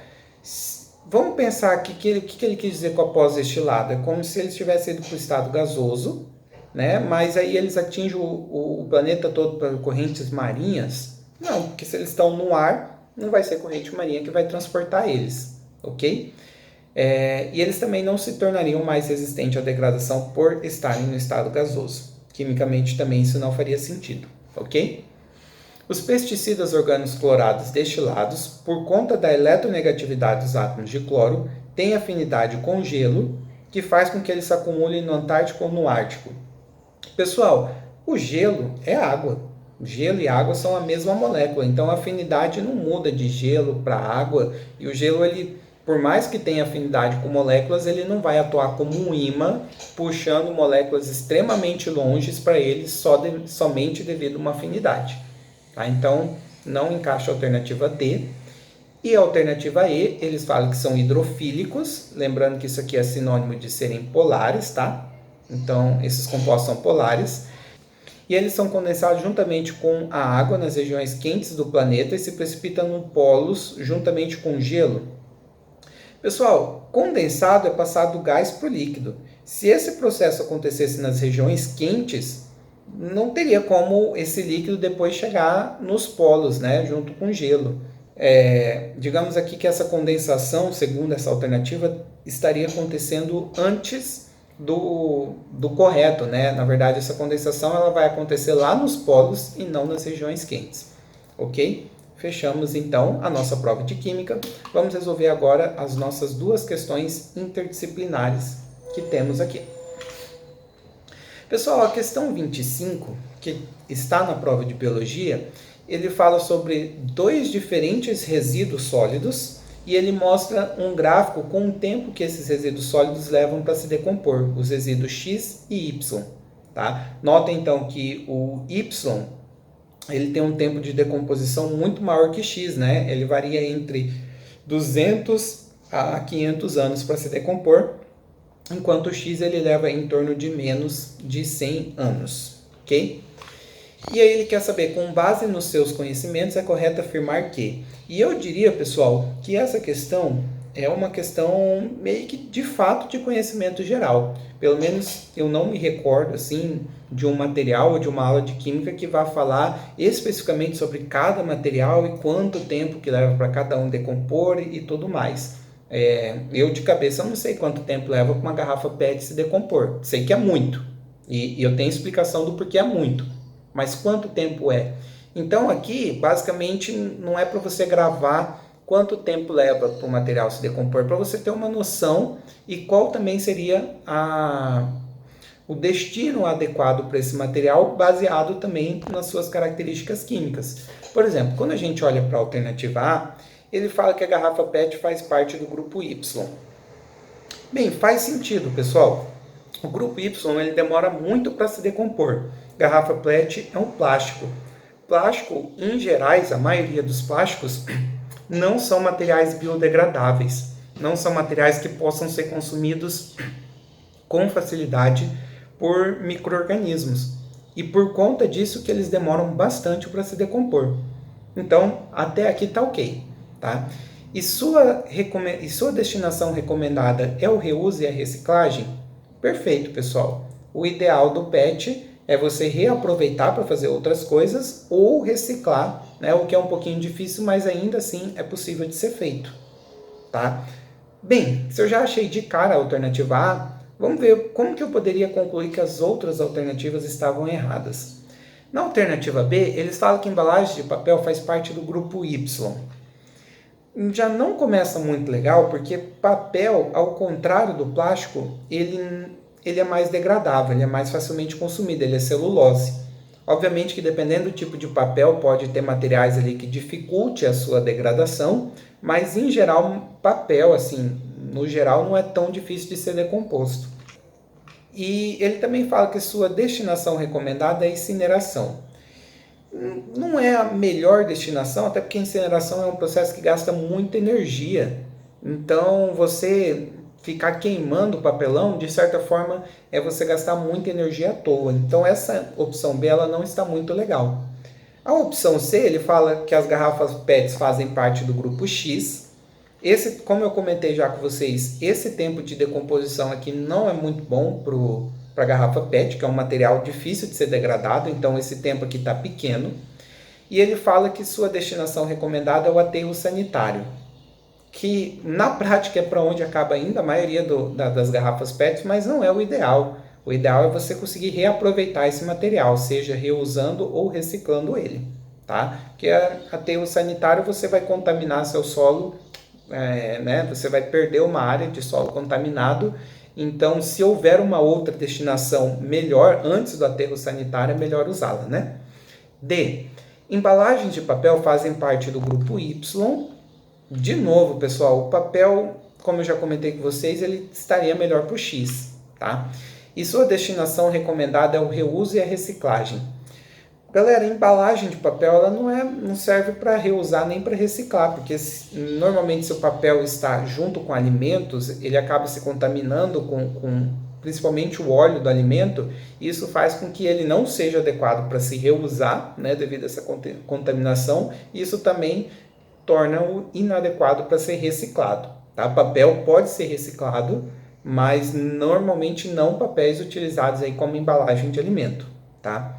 vamos pensar aqui o que ele quis dizer com após destilado. É como se eles tivessem ido para o estado gasoso, né? Mas aí eles atingem o planeta todo por correntes marinhas? Não, porque se eles estão no ar, não vai ser corrente marinha que vai transportar eles, ok? E eles também não se tornariam mais resistentes à degradação por estarem no estado gasoso. Quimicamente também isso não faria sentido, ok? Os pesticidas orgânicos clorados destilados, por conta da eletronegatividade dos átomos de cloro, têm afinidade com gelo, que faz com que eles se acumulem no Antártico ou no Ártico. Pessoal, o gelo é água. Gelo e água são a mesma molécula, então a afinidade não muda de gelo para água, e o gelo ele... Por mais que tenha afinidade com moléculas, ele não vai atuar como um ímã, puxando moléculas extremamente longe para ele somente devido a uma afinidade. Tá? Então, não encaixa a alternativa D. E a alternativa E, eles falam que são hidrofílicos, lembrando que isso aqui é sinônimo de serem polares, tá? Então, esses compostos são polares. E eles são condensados juntamente com a água nas regiões quentes do planeta e se precipitam nos polos juntamente com gelo. Pessoal, condensado é passado do gás para o líquido. Se esse processo acontecesse nas regiões quentes, não teria como esse líquido depois chegar nos polos, né, junto com gelo. Digamos aqui que essa condensação, segundo essa alternativa, estaria acontecendo antes do correto, né? Na verdade, essa condensação ela vai acontecer lá nos polos e não nas regiões quentes, ok? Fechamos então a nossa prova de Química. Vamos resolver agora as nossas duas questões interdisciplinares que temos aqui. Pessoal, a questão 25, que está na prova de Biologia, ele fala sobre dois diferentes resíduos sólidos e ele mostra um gráfico com o tempo que esses resíduos sólidos levam para se decompor, os resíduos X e Y. Tá? Notem então que o Y ele tem um tempo de decomposição muito maior que X, né? Ele varia entre 200 a 500 anos para se decompor, enquanto o X ele leva em torno de menos de 100 anos, ok? E aí ele quer saber, com base nos seus conhecimentos, é correto afirmar que... E eu diria, pessoal, que essa questão é uma questão meio que de fato de conhecimento geral. Pelo menos eu não me recordo assim de um material ou de uma aula de química que vá falar especificamente sobre cada material e quanto tempo que leva para cada um decompor e tudo mais. Eu de cabeça não sei quanto tempo leva para uma garrafa PET se decompor. Sei que é muito. E eu tenho explicação do porquê é muito. Mas quanto tempo é? Então aqui, basicamente, não é para você gravar quanto tempo leva para o material se decompor, para você ter uma noção e qual também seria o destino adequado para esse material, baseado também nas suas características químicas. Por exemplo, quando a gente olha para a alternativa A, ele fala que a garrafa PET faz parte do grupo Y. Bem, faz sentido, pessoal. O grupo Y ele demora muito para se decompor. Garrafa PET é um plástico. Plástico, em gerais, a maioria dos plásticos não são materiais biodegradáveis. Não são materiais que possam ser consumidos com facilidade por micro-organismos. E por conta disso que eles demoram bastante para se decompor. Então, até aqui está ok. Tá? E sua destinação recomendada é o reuso e a reciclagem? Perfeito, pessoal. O ideal do PET é você reaproveitar para fazer outras coisas ou reciclar, né? O que é um pouquinho difícil, mas ainda assim é possível de ser feito. Tá? Bem, se eu já achei de cara a alternativa A, vamos ver como que eu poderia concluir que as outras alternativas estavam erradas. Na alternativa B, eles falam que embalagem de papel faz parte do grupo Y. Já não começa muito legal, porque papel, ao contrário do plástico, ele é mais degradável, ele é mais facilmente consumido, ele é celulose. Obviamente que dependendo do tipo de papel, pode ter materiais ali que dificulte a sua degradação, mas em geral, papel, assim, no geral, não é tão difícil de ser decomposto. E ele também fala que sua destinação recomendada é incineração. Não é a melhor destinação, até porque a incineração é um processo que gasta muita energia. Então, você ficar queimando o papelão, de certa forma, é você gastar muita energia à toa. Então, essa opção B ela não está muito legal. A opção C, ele fala que as garrafas PETs fazem parte do grupo X. Esse, como eu comentei já com vocês, esse tempo de decomposição aqui não é muito bom para a garrafa PET, que é um material difícil de ser degradado, então esse tempo aqui está pequeno. E ele fala que sua destinação recomendada é o aterro sanitário, que na prática é para onde acaba ainda a maioria das garrafas PET, mas não é o ideal. O ideal é você conseguir reaproveitar esse material, seja reusando ou reciclando ele. Tá? Porque aterro sanitário você vai contaminar seu solo, né? Você vai perder uma área de solo contaminado. Então, se houver uma outra destinação melhor antes do aterro sanitário, é melhor usá-la, né? D. Embalagens de papel fazem parte do grupo Y. De novo, pessoal, o papel, como eu já comentei com vocês, ele estaria melhor para o X, tá? E sua destinação recomendada é o reuso e a reciclagem. Galera, a embalagem de papel ela não serve para reusar nem para reciclar, porque normalmente se o papel está junto com alimentos, ele acaba se contaminando com principalmente o óleo do alimento, e isso faz com que ele não seja adequado para se reusar, né, devido a essa contaminação, e isso também torna-o inadequado para ser reciclado. Tá? Papel pode ser reciclado, mas normalmente não papéis utilizados aí como embalagem de alimento. Tá?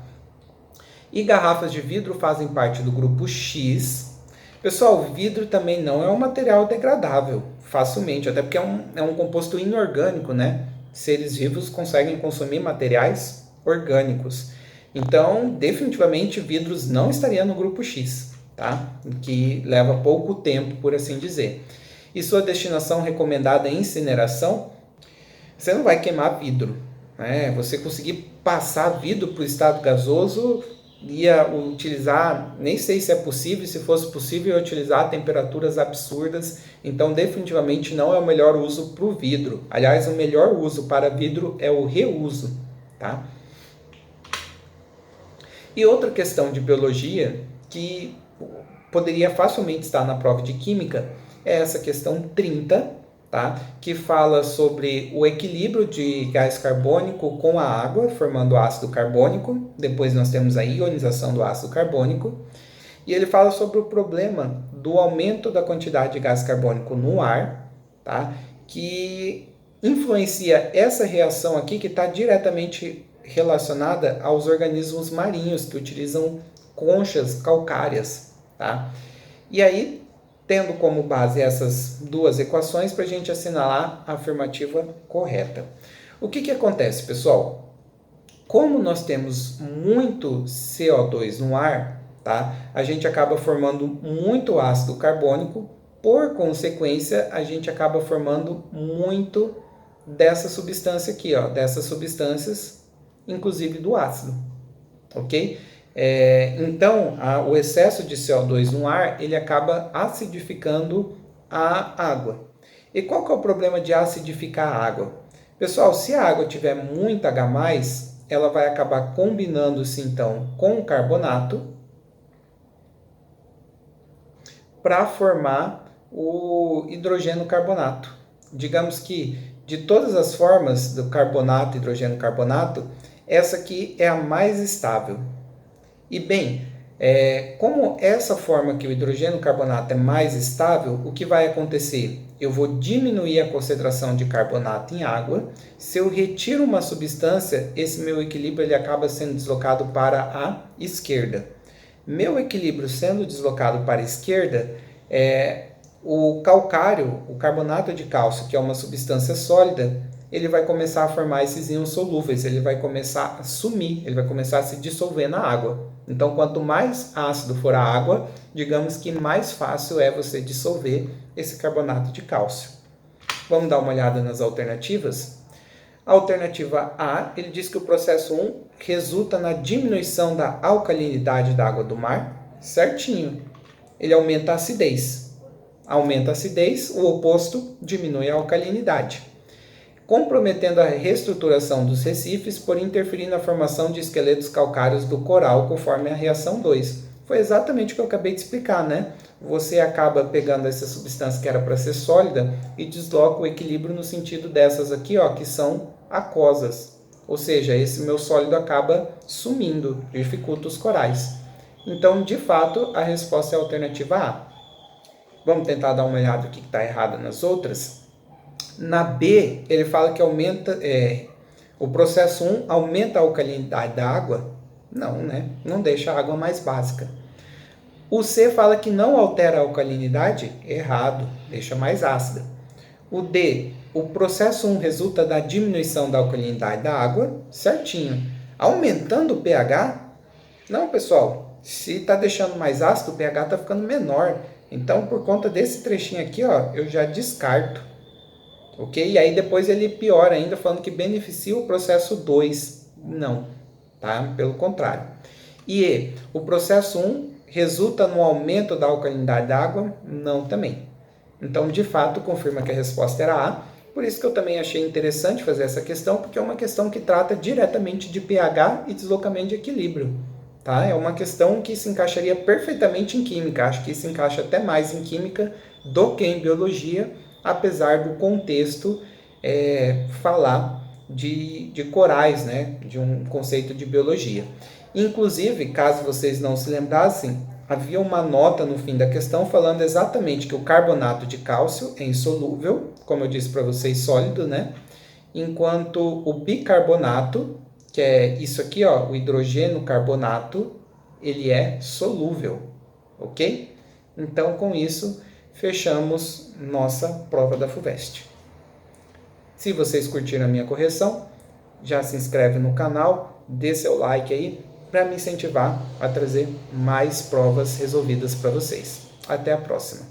E garrafas de vidro fazem parte do grupo X. Pessoal, vidro também não é um material degradável facilmente, até porque é um composto inorgânico, né? Seres vivos conseguem consumir materiais orgânicos. Então, definitivamente, vidros não estaria no grupo X, tá? Que leva pouco tempo, por assim dizer. E sua destinação recomendada é incineração? Você não vai queimar vidro, né? Você conseguir passar vidro para o estado gasoso ia utilizar, nem sei se é possível, se fosse possível, ia utilizar temperaturas absurdas, então definitivamente não é o melhor uso para o vidro. Aliás, o melhor uso para vidro é o reuso, tá? E outra questão de biologia que poderia facilmente estar na prova de química é essa questão 30, tá? Que fala sobre o equilíbrio de gás carbônico com a água, formando ácido carbônico. Depois nós temos a ionização do ácido carbônico. E ele fala sobre o problema do aumento da quantidade de gás carbônico no ar, tá? Que influencia essa reação aqui que está diretamente relacionada aos organismos marinhos que utilizam conchas calcárias, tá? E aí, tendo como base essas duas equações para a gente assinalar a afirmativa correta. O que acontece, pessoal? Como nós temos muito CO2 no ar, tá? A gente acaba formando muito ácido carbônico, por consequência, a gente acaba formando muito dessa substância aqui, ó, dessas substâncias, inclusive do ácido, ok? Então, o excesso de CO2 no ar, ele acaba acidificando a água. E qual que é o problema de acidificar a água? Pessoal, se a água tiver muito H+, ela vai acabar combinando-se então com o carbonato para formar o hidrogênio carbonato. Digamos que de todas as formas do carbonato, hidrogênio carbonato, essa aqui é a mais estável. E bem, como essa forma aqui, o hidrogênio carbonato, é mais estável, o que vai acontecer? Eu vou diminuir a concentração de carbonato em água. Se eu retiro uma substância, esse meu equilíbrio ele acaba sendo deslocado para a esquerda. Meu equilíbrio sendo deslocado para a esquerda, o calcário, o carbonato de cálcio, que é uma substância sólida, ele vai começar a formar esses íons solúveis, ele vai começar a sumir, ele vai começar a se dissolver na água. Então, quanto mais ácido for a água, digamos que mais fácil é você dissolver esse carbonato de cálcio. Vamos dar uma olhada nas alternativas? A alternativa A, ele diz que o processo 1 resulta na diminuição da alcalinidade da água do mar. Certinho. Ele aumenta a acidez. Aumenta a acidez, o oposto diminui a alcalinidade, comprometendo a reestruturação dos recifes por interferir na formação de esqueletos calcários do coral, conforme a reação 2. Foi exatamente o que eu acabei de explicar, né? Você acaba pegando essa substância que era para ser sólida e desloca o equilíbrio no sentido dessas aqui, ó, que são aquosas. Ou seja, esse meu sólido acaba sumindo, dificulta os corais. Então, de fato, a resposta é a alternativa A. Vamos tentar dar uma olhada no que está errado nas outras? Na B, ele fala que o processo 1 aumenta a alcalinidade da água. Não, né? Não deixa a água mais básica. O C fala que não altera a alcalinidade. Errado, deixa mais ácida. O D, o processo 1 resulta da diminuição da alcalinidade da água. Certinho. Aumentando o pH? Não, pessoal. Se está deixando mais ácido, o pH está ficando menor. Então, por conta desse trechinho aqui, ó, eu já descarto. Ok? E aí depois ele piora ainda, falando que beneficia o processo 2. Não, tá? Pelo contrário. E o processo 1 resulta no aumento da alcalinidade da água? Não, também. Então, de fato, confirma que a resposta era A. Por isso que eu também achei interessante fazer essa questão, porque é uma questão que trata diretamente de pH e deslocamento de equilíbrio. Tá? É uma questão que se encaixaria perfeitamente em química. Acho que se encaixa até mais em química do que em biologia, apesar do contexto falar de corais, né? De um conceito de biologia. Inclusive, caso vocês não se lembrassem, havia uma nota no fim da questão falando exatamente que o carbonato de cálcio é insolúvel, como eu disse para vocês, sólido, né? Enquanto o bicarbonato, que é isso aqui, ó, o hidrogênio carbonato, ele é solúvel, ok? Então, com isso, fechamos nossa prova da FUVEST. Se vocês curtiram a minha correção, já se inscreve no canal, dê seu like aí, para me incentivar a trazer mais provas resolvidas para vocês. Até a próxima!